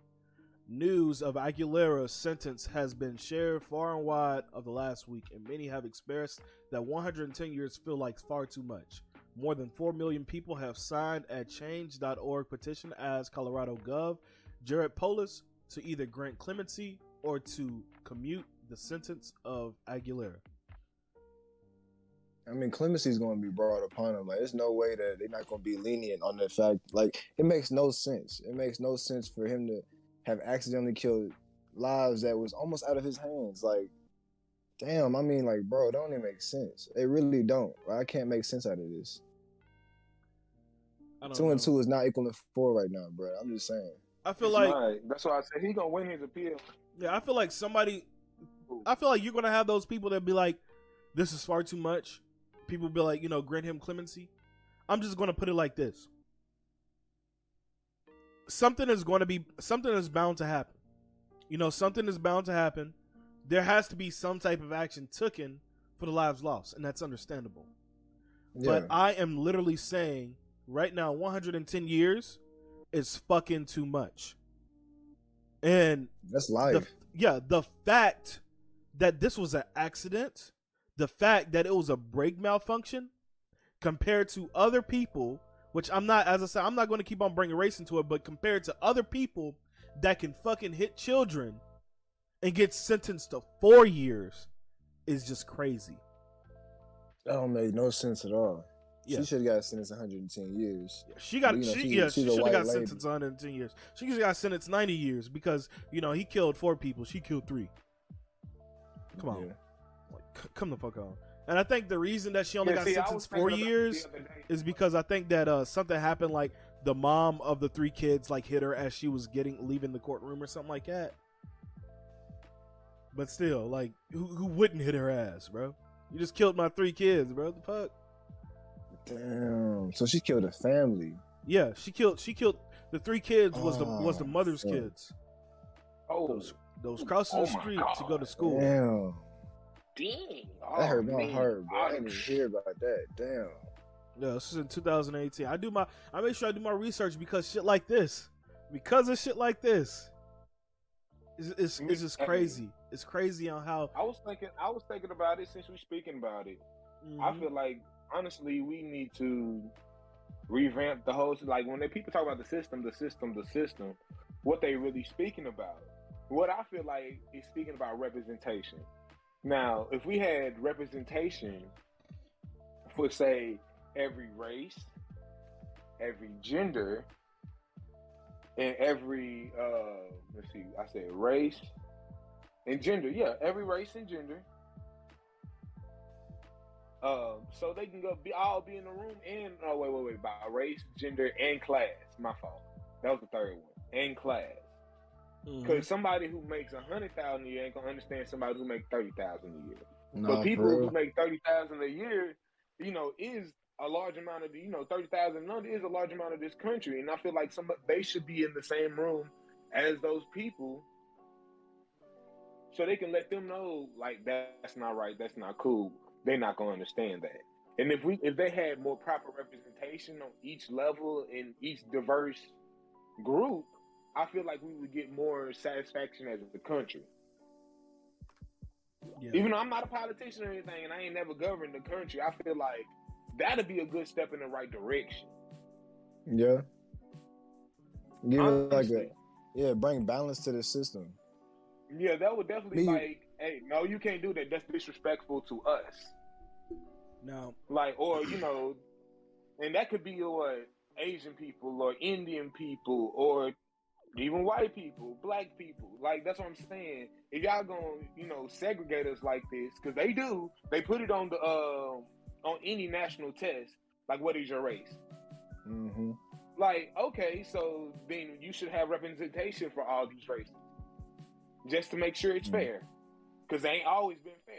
Speaker 1: News of Aguilera's sentence has been shared far and wide of the last week, and many have expressed that 110 years feel like far too much. More than 4 million people have signed a change.org petition as Colorado Gov. Jared Polis to either grant clemency or to commute the sentence of Aguilera.
Speaker 2: I mean, clemency is going to be brought upon him. Like, there's no way that they're not going to be lenient on the fact. Like, it makes no sense. It makes no sense for him to have accidentally killed lives that was almost out of his hands. Like, damn, I mean, like, bro, it don't even make sense. It really don't. Like, I can't make sense out of this. 2 and 2 is not equal to 4 right now, bro. I'm just saying.
Speaker 1: I feel like
Speaker 3: that's why I said he's gonna win his appeal.
Speaker 1: Yeah, I feel like you're gonna have those people that be like, this is far too much. People be like, grant him clemency. I'm just gonna put it like this. Something is bound to happen. Something is bound to happen. There has to be some type of action taken for the lives lost, and that's understandable. Yeah. But I am literally saying right now, 110 years is fucking too much. And
Speaker 2: that's life.
Speaker 1: The fact that this was an accident, the fact that it was a brake malfunction compared to other people, which I'm not going to keep on bringing race into it, but compared to other people that can fucking hit children and get sentenced to 4 years is just crazy.
Speaker 2: That don't make no sense at all.
Speaker 1: Yeah.
Speaker 2: She should have got sentenced 110 years.
Speaker 1: She should have got sentenced 110 years. She just got sentenced 90 years because, he killed 4 people. She killed 3. Come on. Yeah. Come the fuck on. And I think the reason that she only got sentenced 4 years is because I think that something happened, like the mom of the 3 kids like hit her as she was leaving the courtroom or something like that. But still, like, who wouldn't hit her ass, bro? You just killed my 3 kids, bro. The fuck?
Speaker 2: Damn. So she killed a family.
Speaker 1: Yeah, she killed the 3 kids was the mother's kids.
Speaker 3: Oh,
Speaker 1: those crossing the street to go to school.
Speaker 2: Damn.
Speaker 3: Dang.
Speaker 2: That hurt my heart, bro. I didn't hear about that. Damn.
Speaker 1: Yeah, this is in 2018. I make sure I do my research because shit like this. Because of shit like this. It's just crazy. It's crazy on how
Speaker 3: I was thinking about it since we're speaking about it. Mm-hmm. I feel like honestly we need to revamp the whole, like, when people talk about the system, what they really speaking about. What I feel like is speaking about representation. Now, if we had representation for, say, every race, every gender, and every race and gender. Yeah, every race and gender. So they can all be in the room and by race, gender, and class. My fault. That was the third one. And class. Because somebody who makes 100,000 a year ain't gonna understand somebody who makes 30,000 a year. But people who make 30,000 a year, is a large amount of 30,000 under is a large amount of this country, and I feel like they should be in the same room as those people, so they can let them know, like, that's not right, that's not cool. They're not gonna understand that. And if they had more proper representation on each level in each diverse group, I feel like we would get more satisfaction as a country. Yeah. Even though I'm not a politician or anything, and I ain't never governed the country, I feel like that'd be a good step in the right direction.
Speaker 2: Yeah. Give it like
Speaker 3: Honestly.
Speaker 2: bring balance to the system.
Speaker 3: Yeah, that would definitely
Speaker 2: Me-
Speaker 3: like, hey, no, you can't do that. That's disrespectful to us.
Speaker 1: Now,
Speaker 3: Like, or and that could be what Asian people or Indian people or even white people, black people. Like, that's what I'm saying. If y'all gonna, segregate us like this, because they do, they put it on the on any national test. Like, what is your race?
Speaker 2: Mm-hmm.
Speaker 3: Like, okay, so then you should have representation for all these races, just to make sure it's fair, because they ain't always been fair.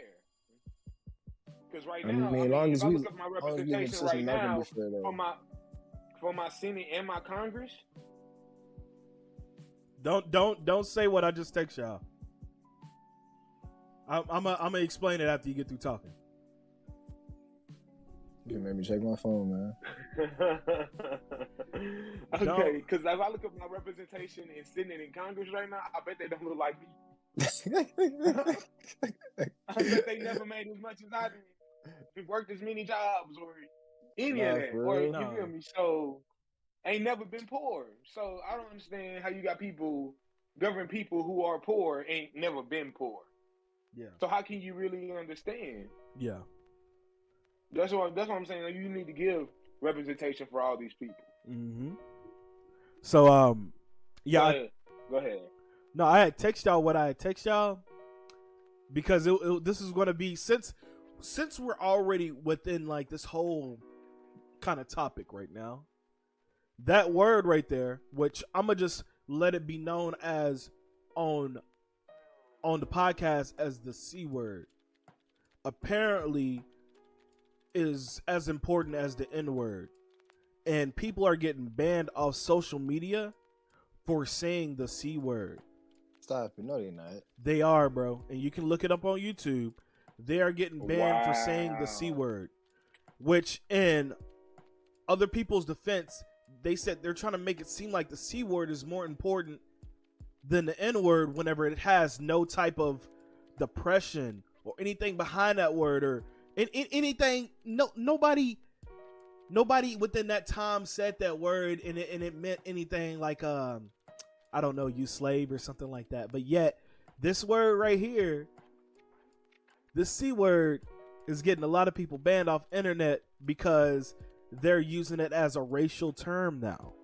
Speaker 3: Because right now,
Speaker 2: as long
Speaker 3: if
Speaker 2: as
Speaker 3: I
Speaker 2: we,
Speaker 3: look up my
Speaker 2: as long as we in the
Speaker 3: representation
Speaker 2: system,
Speaker 3: right
Speaker 2: not gonna
Speaker 3: now
Speaker 2: be fair though.
Speaker 3: for my Senate and my Congress,
Speaker 1: don't say what I just text y'all. I'm gonna explain it after you get through talking.
Speaker 2: You made me check my phone, man.
Speaker 3: okay, because if I look up my representation in Senate and Congress right now, I bet they don't look like me. I bet they never made as much as I did, worked as many jobs or any of that, or you feel me? So ain't never been poor. So I don't understand how you got people governing people who are poor ain't never been poor.
Speaker 1: Yeah.
Speaker 3: So how can you really understand?
Speaker 1: Yeah.
Speaker 3: That's what I'm saying. Like, you need to give representation for all these people.
Speaker 1: Mm-hmm. So yeah.
Speaker 3: Go ahead.
Speaker 1: No, I had text y'all what I had text y'all because this is going to be since we're already within like this whole kind of topic right now. That word right there, which I'm gonna just let it be known as on the podcast as the C word, apparently is as important as the N word, and people are getting banned off social media for saying the C word.
Speaker 2: Stop it. No, they're not.
Speaker 1: They are, bro. And you can look it up on YouTube. They are getting banned for saying the C word. Which, in other people's defense, they said they're trying to make it seem like the C word is more important than the N word whenever it has no type of depression or anything behind that word or anything. Nobody within that time said that word and it meant anything like I don't know, you slave or something like that. But yet, this word right here, this C word, is getting a lot of people banned off internet because they're using it as a racial term now.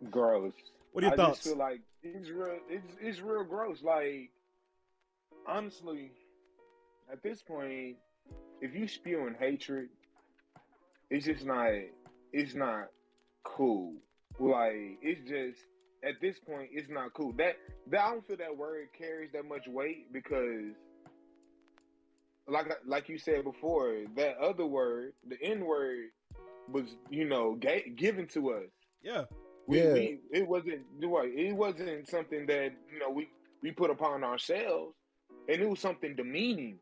Speaker 3: Gross.
Speaker 1: What are your thoughts?
Speaker 3: I just feel like it's real gross. Like, honestly, at this point, if you spewing hatred, it's not cool. Like, it's just, at this point, it's not cool. That I don't feel that word carries that much weight because, like you said before, that other word, the N word, was given to us.
Speaker 1: Yeah.
Speaker 3: It wasn't something that we put upon ourselves, and it was something demeaning.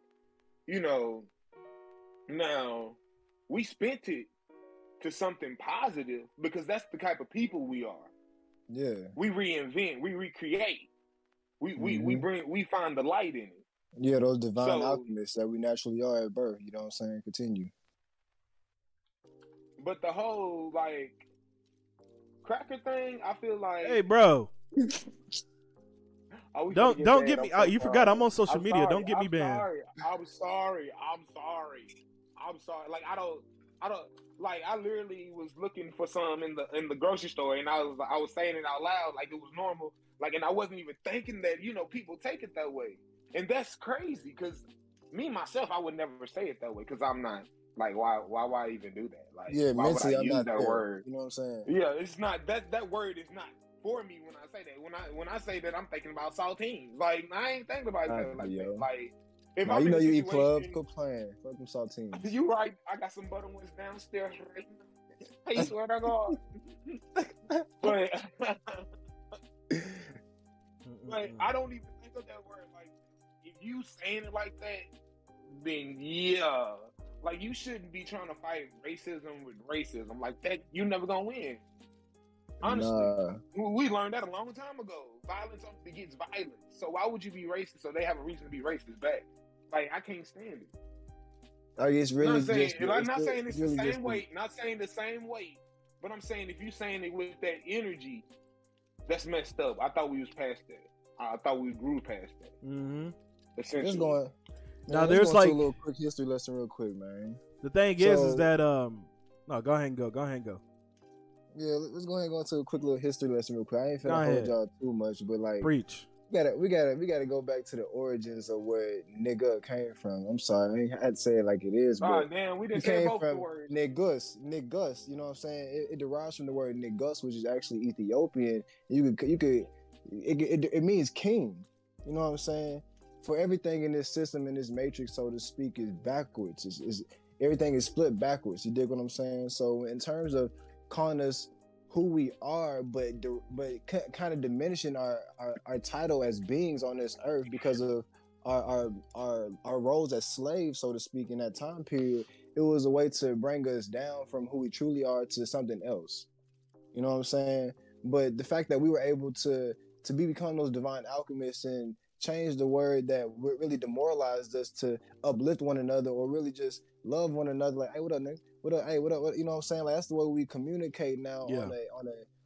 Speaker 3: Now we spent it to something positive because that's the type of people we are.
Speaker 2: Yeah.
Speaker 3: We reinvent, we recreate, we find the light in it.
Speaker 2: Yeah, those divine alchemists that we naturally are at birth. You know what I'm saying? Continue.
Speaker 3: But the whole cracker thing, I feel like.
Speaker 1: Hey, bro. Don't get me. You forgot I'm on social media.
Speaker 3: Sorry,
Speaker 1: don't get me banned.
Speaker 3: I'm sorry. Like, I don't. Like, I literally was looking for some in the grocery store, and I was saying it out loud like it was normal. Like, and I wasn't even thinking that people take it that way, and that's crazy. Because me myself, I would never say it that way because I'm not. Like, why even do that? Like,
Speaker 2: yeah,
Speaker 3: why would I
Speaker 2: I'm
Speaker 3: use
Speaker 2: not
Speaker 3: that
Speaker 2: there.
Speaker 3: word?
Speaker 2: You know what I'm saying?
Speaker 3: Yeah, it's not that word is not for me when I say that. When I say that, I'm thinking about saltines. Like, I ain't thinking about it like that. Like, if I'm
Speaker 2: you eat club,
Speaker 3: situation,
Speaker 2: quit playing. Fuck them saltines.
Speaker 3: You right. I got some butter ones downstairs right now. I swear to God. But like, I don't even think of that word. Like, if you saying it like that, then yeah. Like, you shouldn't be trying to fight racism with racism. Like that, you never gonna win. Honestly, we learned that a long time ago. Violence only begets violence. So why would you be racist? So they have a reason to be racist back. Like, I can't stand it.
Speaker 2: Like it's
Speaker 3: I'm
Speaker 2: really
Speaker 3: not saying,
Speaker 2: just
Speaker 3: I'm not saying it's the
Speaker 2: really
Speaker 3: same weight. Not saying the same weight, but I'm saying if you saying it with that energy, that's messed up. I thought we was past that. I thought we grew past that.
Speaker 1: Mm-hmm.
Speaker 3: Essentially.
Speaker 2: Let's go. Man,
Speaker 1: Now
Speaker 2: let's
Speaker 1: there's
Speaker 2: go into
Speaker 1: like
Speaker 2: a little quick history lesson, real quick, man.
Speaker 1: the thing
Speaker 2: So-
Speaker 1: is that no, go ahead and go. Go ahead and go.
Speaker 2: Yeah, let's go ahead and go into a quick little history lesson, real quick. I ain't
Speaker 1: Go
Speaker 2: finna hold
Speaker 1: ahead.
Speaker 2: y'all too much, but like
Speaker 1: Preach.
Speaker 2: we gotta go back to the origins of where nigga came from. I'm sorry, I had to say it like it is,
Speaker 3: Oh
Speaker 2: but
Speaker 3: damn, we
Speaker 2: it
Speaker 3: didn't say
Speaker 2: came
Speaker 3: both the
Speaker 2: from
Speaker 3: words.
Speaker 2: Negus. You know what I'm saying? It derives from the word Negus, which is actually Ethiopian. It means king. You know what I'm saying? For everything in this system, in this matrix, so to speak, is backwards. Is everything is split backwards. You dig what I'm saying? So in terms of calling us who we are, but kind of diminishing our title as beings on this earth because of our roles as slaves, so to speak, in that time period, it was a way to bring us down from who we truly are to something else. You know what I'm saying? But the fact that we were able to become those divine alchemists and change the word that really demoralized us to uplift one another or really just love one another. Like, hey, what up, nigga? What up? Hey, what up? You know what I'm saying? Like, that's the way we communicate now
Speaker 1: Yeah.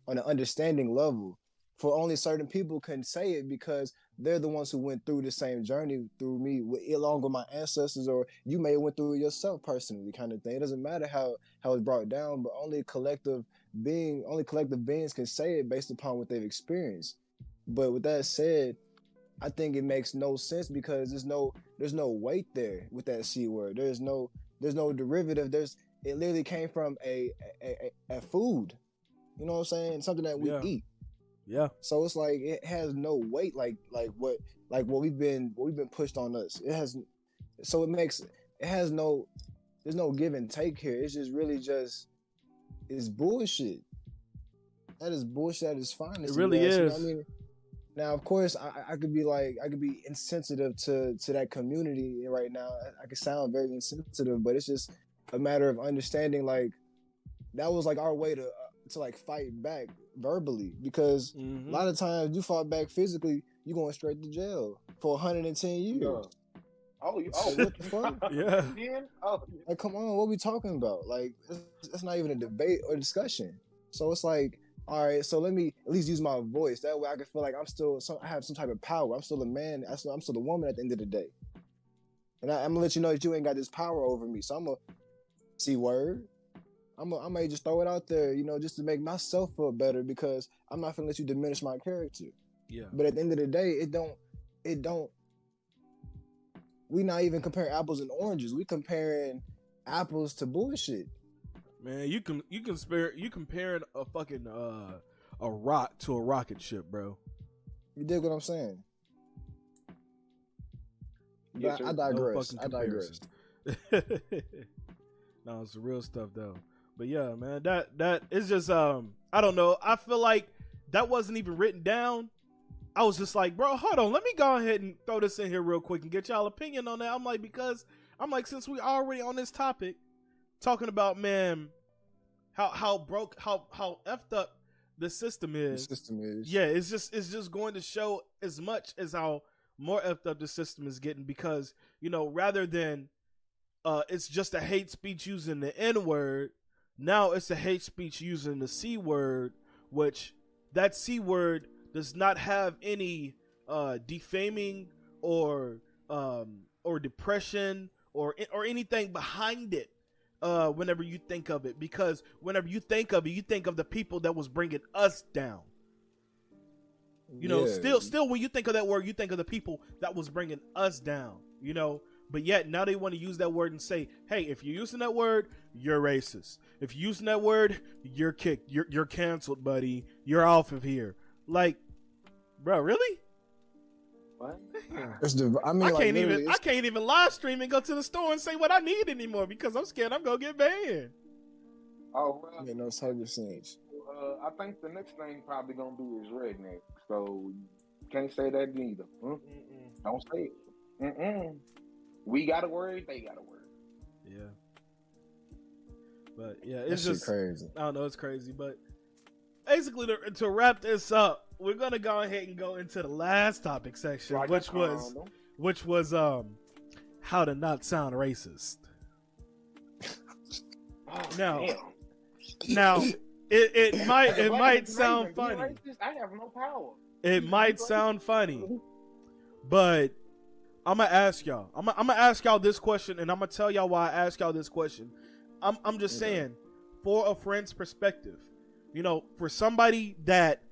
Speaker 2: on an understanding level. For only certain people can say it because they're the ones who went through the same journey through me, along with my ancestors, or you may have went through it yourself personally, kind of thing. It doesn't matter how it's brought down, but only collective beings can say it based upon what they've experienced. But with that said, I think it makes no sense because there's no weight there with that C word. There's no derivative. It literally came from a food. You know what I'm saying? Something that we eat.
Speaker 1: Yeah.
Speaker 2: So it's like it has no weight like what we've been pushed on us. There's no give and take here. It's just really it's bullshit. That is bullshit at its finest.
Speaker 1: It really is.
Speaker 2: You know what I mean? Now, of course, I could be insensitive to that community right now. I could sound very insensitive, but it's just a matter of understanding. Like, that was like our way to like fight back verbally, because a lot of times you fought back physically, you going straight to jail for 110 years.
Speaker 3: Oh,
Speaker 2: what the fuck?
Speaker 1: Yeah.
Speaker 2: Like, come on, what we talking about? Like, it's not even a debate or discussion. So it's like, all right, so let me at least use my voice. That way I can feel like I have some type of power. I'm still a man. I'm still a woman at the end of the day. And I'm gonna let you know that you ain't got this power over me. So I'm gonna see word. I may just throw it out there, you know, just to make myself feel better, because I'm not gonna let you diminish my character.
Speaker 1: Yeah.
Speaker 2: But at the end of the day, it don't. We not even comparing apples and oranges. We comparing apples to bullshit.
Speaker 1: Man, you comparing a fucking a rock to a rocket ship, bro.
Speaker 2: You dig what I'm saying?
Speaker 3: Yes,
Speaker 2: I digress.
Speaker 1: No, it's the real stuff though. But yeah, man, that is just I don't know. I feel like that wasn't even written down. I was just like, bro, hold on, let me go ahead and throw this in here real quick and get y'all opinion on that. I'm like, since we already on this topic, talking about, man, how effed up the system is. Yeah, it's just going to show as much as how more effed up the system is getting, because, you know, rather than it's just a hate speech using the N word, now it's a hate speech using the C word, which that C word does not have any defaming or depression or anything behind it. Whenever you think of it, because whenever you think of it, you think of the people that was bringing us down. You know, still when you think of that word, you think of the people that was bringing us down, you know. But yet now they want to use that word and say, hey, if you're using that word, you're racist. If you're using that word, you're kicked. You're canceled, buddy. You're off of here. Like, bro, really?
Speaker 3: What?
Speaker 1: I can't even live stream and go to the store and say what I need anymore, because I'm scared I'm gonna get banned.
Speaker 3: Oh, well,
Speaker 2: yeah, no type of sense.
Speaker 3: I think the next thing probably gonna be is redneck. So can't say that neither. Don't say it. We got a word. They got a word.
Speaker 1: Yeah. But yeah, it's just
Speaker 2: crazy.
Speaker 1: I don't know, it's crazy. But basically, to wrap this up, we're gonna go ahead and go into the last topic section, which was how to not sound racist.
Speaker 3: Oh,
Speaker 1: Now,
Speaker 3: damn.
Speaker 1: now, it
Speaker 3: As a
Speaker 1: might
Speaker 3: black
Speaker 1: sound
Speaker 3: Jamaican, being
Speaker 1: funny.
Speaker 3: racist, I have no power.
Speaker 1: It might sound funny, but I'm gonna ask y'all. I'm gonna ask y'all this question, and I'm gonna tell y'all why I ask y'all this question. I'm just saying, for a friend's perspective, you know, for somebody that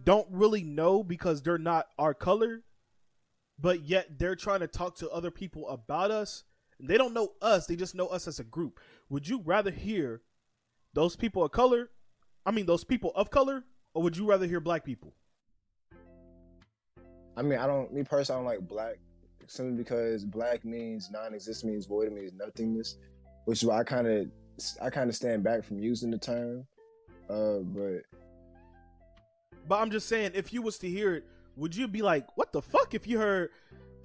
Speaker 1: don't really know because they're not our color, but yet they're trying to talk to other people about us. And they don't know us; they just know us as a group. Would you rather hear those people of color? I mean, those people of color, or would you rather hear black people?
Speaker 2: I mean, me personally, I don't like black simply because black means non-existent, means void, means nothingness, which is why I kind of stand back from using the term. But
Speaker 1: I'm just saying, if you was to hear it, would you be like, "What the fuck?" If you heard,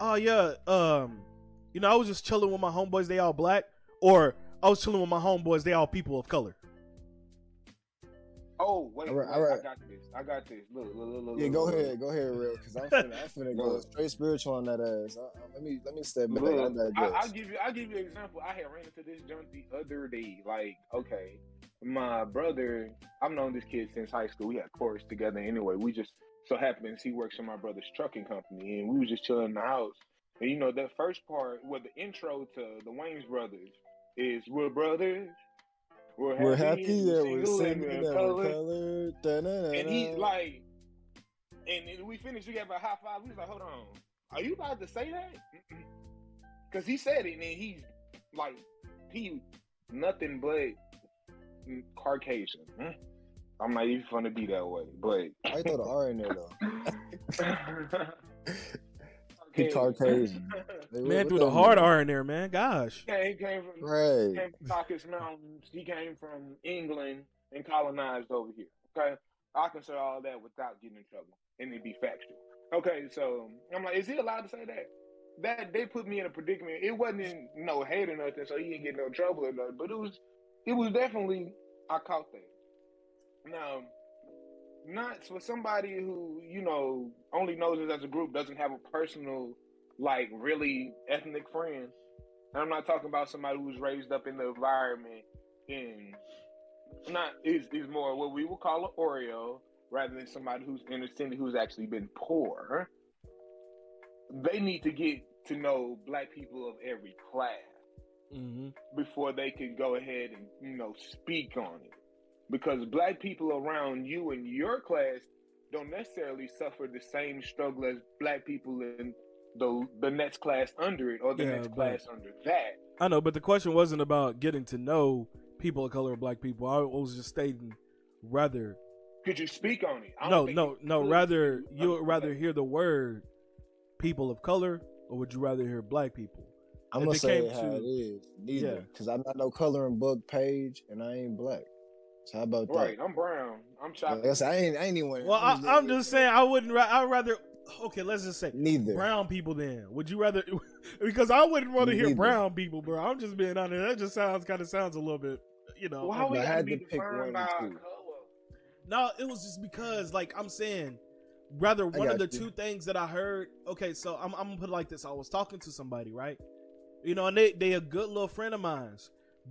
Speaker 1: "Oh yeah, you know, I was just chilling with my homeboys, they all black," or "I was chilling with my homeboys, they all people of color."
Speaker 3: Oh, wait,
Speaker 2: All right,
Speaker 3: wait,
Speaker 2: all right.
Speaker 3: I got this. Look.
Speaker 2: yeah, go ahead, real, because I'm finna go straight spiritual on that ass. Let me step back.
Speaker 3: Look,
Speaker 2: I
Speaker 3: I'll give you an example. I had ran into this junk the other day. Like, okay, my brother, I've known this kid since high school. We had chorus together anyway. We just so happens he works in my brother's trucking company, and we was just chilling in the house. And you know, that first part, the intro to the Wayne's Brothers is "We're brothers,
Speaker 2: We're happy,
Speaker 3: and
Speaker 2: yeah, we're
Speaker 3: single and
Speaker 2: singing,
Speaker 3: we're
Speaker 2: and we're
Speaker 3: color."
Speaker 2: colored.
Speaker 3: And he's like, and then we finished. We gave a high five. We was like, "Hold on, are you about to say that?" Because he said it, and then he's like, he nothing but Caucasian. I'm not even gonna be that way, but
Speaker 2: I throw the R in there though. He
Speaker 3: Caucasian.
Speaker 2: Caucasian.
Speaker 1: Man, threw the hard R in there, man. Gosh.
Speaker 3: Yeah, he came from Caucasus Mountains. He came from England and colonized over here. Okay, I can say all that without getting in trouble and it be factual. Okay, so I'm like, is he allowed to say that? That they put me in a predicament. It wasn't in no hate or nothing, so he didn't get no trouble or nothing. But it was definitely, I caught that. Now, not for somebody who, you know, only knows us as a group, doesn't have a personal, like, really ethnic friend. And I'm not talking about somebody who's raised up in the environment is more what we would call an Oreo, rather than somebody who's inner city who's actually been poor. They need to get to know black people of every class before they can go ahead and, you know, speak on it. Because black people around you in your class don't necessarily suffer the same struggle as black people in the next class under it, or the next class under that.
Speaker 1: I know, but the question wasn't about getting to know people of color or black people. I was just stating, rather.
Speaker 3: Could you speak on it?
Speaker 1: No. Rather, you would rather hear the word people of color, or would you rather hear black people?
Speaker 2: I'm gonna say how it is. Neither, because I'm not no coloring book page, and I ain't black. So how about that?
Speaker 3: Right, I'm brown. I'm chocolate.
Speaker 2: Like I ain't even.
Speaker 1: Well, I'm just saying I wouldn't. I'd rather. Okay, let's just say
Speaker 2: neither
Speaker 1: brown people. Then would you rather? Because I wouldn't want to hear brown people, bro. I'm just being honest. That just sounds a little bit, you know.
Speaker 3: Why we
Speaker 2: I
Speaker 3: had
Speaker 2: had
Speaker 3: to
Speaker 2: to pick one or two.
Speaker 1: No, it was just because, like, I'm saying, rather one of the two things that I heard. Okay, so I'm gonna put it like this. I was talking to somebody, right? You know, and they a good little friend of mine.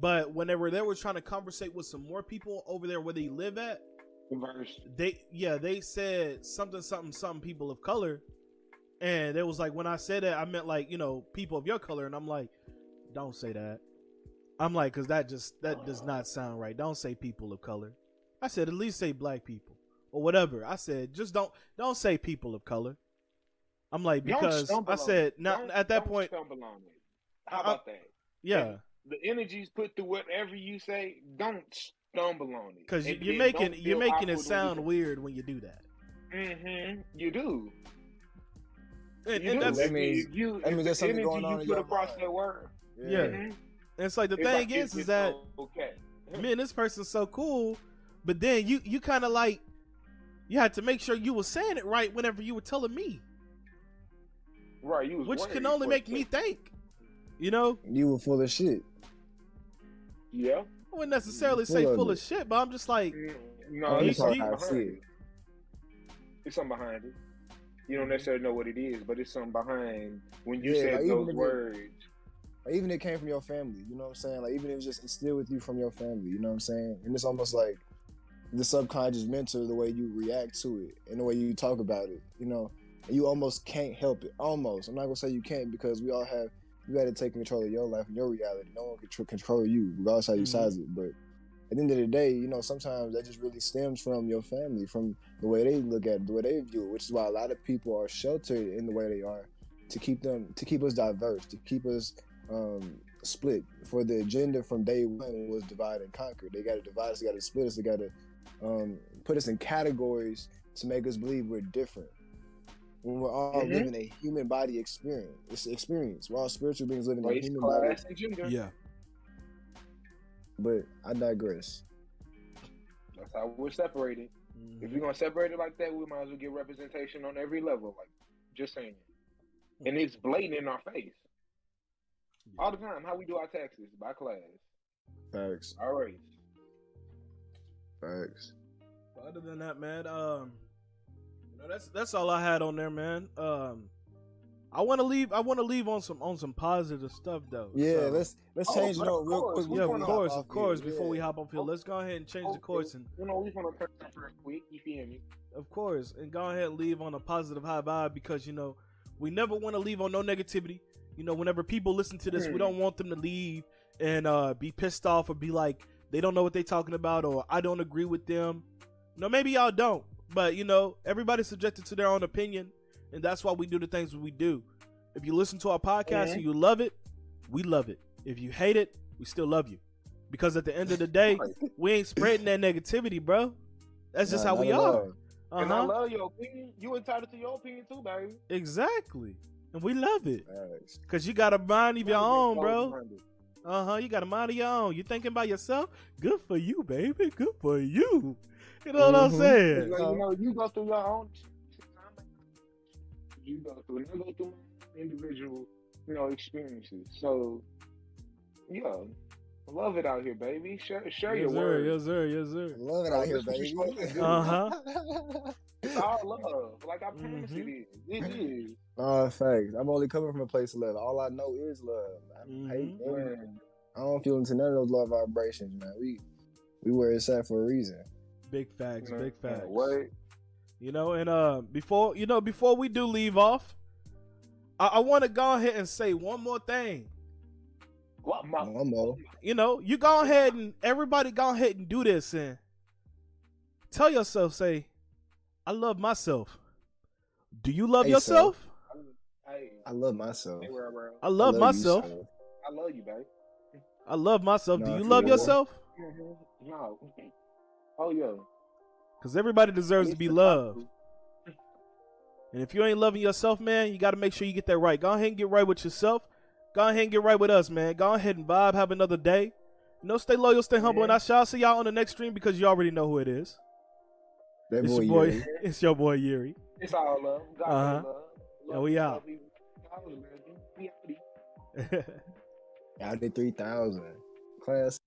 Speaker 1: But whenever they were trying to conversate with some more people over there where they live at, they said something people of color, and it was like, when I said that, I meant, like, you know, people of your color, and I'm like, don't say that. I'm like, because that does not sound right. Don't say people of color. I said, at least say black people or whatever. I said, just don't say people of color. I'm like, because I said, now at that point,
Speaker 3: stumble on it. How about that?
Speaker 1: Yeah.
Speaker 3: If the energy's put through whatever you say, don't stumble on it.
Speaker 1: Because you're making it sound weird when you do that.
Speaker 3: You do.
Speaker 2: And that's, that means there's something going on
Speaker 3: you put across that word.
Speaker 1: Yeah. And it's like, the thing is that, man, this person's so cool, but then you kind of like, you had to make sure you were saying it right whenever you were telling me.
Speaker 3: Right. You was
Speaker 1: which can only make me think. You know?
Speaker 2: You were full of shit.
Speaker 3: Yeah.
Speaker 1: I wouldn't necessarily say full of shit, but I'm just like,
Speaker 3: no, it's something behind it. It's something behind it. You don't necessarily know what it is, but it's something behind when you said those words.
Speaker 2: or even if it came from your family, you know what I'm saying? Like even if it's just instilled with you from your family, you know what I'm saying? And it's almost like the subconscious mental, the way you react to it and the way you talk about it, you know, and you almost can't help it. Almost. I'm not gonna say you can't because we all have. You got to take control of your life and your reality. No one can control you, regardless how you size it. But at the end of the day, you know, sometimes that just really stems from your family, from the way they look at it, the way they view it, which is why a lot of people are sheltered in the way they are to keep us diverse, to keep us split. For the agenda from day one was divide and conquer. They got to divide us, they got to split us, they got to put us in categories to make us believe we're different. When we're all living a human body experience. It's an experience. We're all spiritual beings living a human body.
Speaker 1: Yeah.
Speaker 2: But I digress.
Speaker 3: That's how we're separated. If we're gonna separate it like that, we might as well get representation on every level. Like, just saying. And it's blatant in our face. All the time. How we do our taxes by class.
Speaker 2: Facts.
Speaker 3: Our race.
Speaker 2: Facts.
Speaker 1: But other than that, man, that's all I had on there, man. I want to leave on some positive stuff though.
Speaker 2: Yeah, so, let's change it up real quick.
Speaker 1: Yeah, of course. Before we hop off here, let's go ahead and change the course and
Speaker 3: we want to turn that real quick. You feel me?
Speaker 1: Of course, and go ahead and leave on a positive high vibe because we never want to leave on no negativity. Whenever people listen to this, we don't want them to leave and be pissed off or be like they don't know what they're talking about or I don't agree with them. Maybe y'all don't. But, everybody's subjected to their own opinion, and that's why we do the things we do. If you listen to our podcast and you love it, we love it. If you hate it, we still love you. Because at the end of the day, we ain't spreading that negativity, bro. That's just how we are.
Speaker 3: And I love your opinion. You entitled to your opinion too, baby.
Speaker 1: Exactly. And we love it. Because you got a mind of your own, bro. You got a mind of your own. You thinking about yourself? Good for you, baby. Good for you. You know what I'm saying?
Speaker 3: You go through your own. You go through, and I go through my individual, experiences. So, yeah, love it out here, baby. Share your words.
Speaker 1: Yes, sir.
Speaker 2: Love it out here, baby.
Speaker 3: It's all love. Like I promise it is. It is.
Speaker 2: Facts. I'm only coming from a place of love. All I know is love. I hate everything. I don't feel into none of those love vibrations, man. We where it's at for a reason.
Speaker 1: Big facts, big facts.
Speaker 3: What?
Speaker 1: And before we do leave off, I want to go ahead and say one more thing.
Speaker 3: What?
Speaker 2: One more.
Speaker 1: You go ahead and everybody go ahead and do this and tell yourself, say, I love myself. Do you love yourself?
Speaker 2: I love myself.
Speaker 1: I love myself.
Speaker 3: I love you, babe.
Speaker 1: I love myself. Do you love yourself?
Speaker 3: No. Oh, yeah.
Speaker 1: Because everybody deserves to be loved. And if you ain't loving yourself, man, you got to make sure you get that right. Go ahead and get right with yourself. Go ahead and get right with us, man. Go ahead and vibe. Have another day. Stay loyal, stay humble. And I shall see y'all on the next stream because you already know who it is.
Speaker 2: It's
Speaker 1: your boy. It's your boy Yuri.
Speaker 3: It's all love. God love.
Speaker 1: And we out.
Speaker 2: Out there 3,000 class.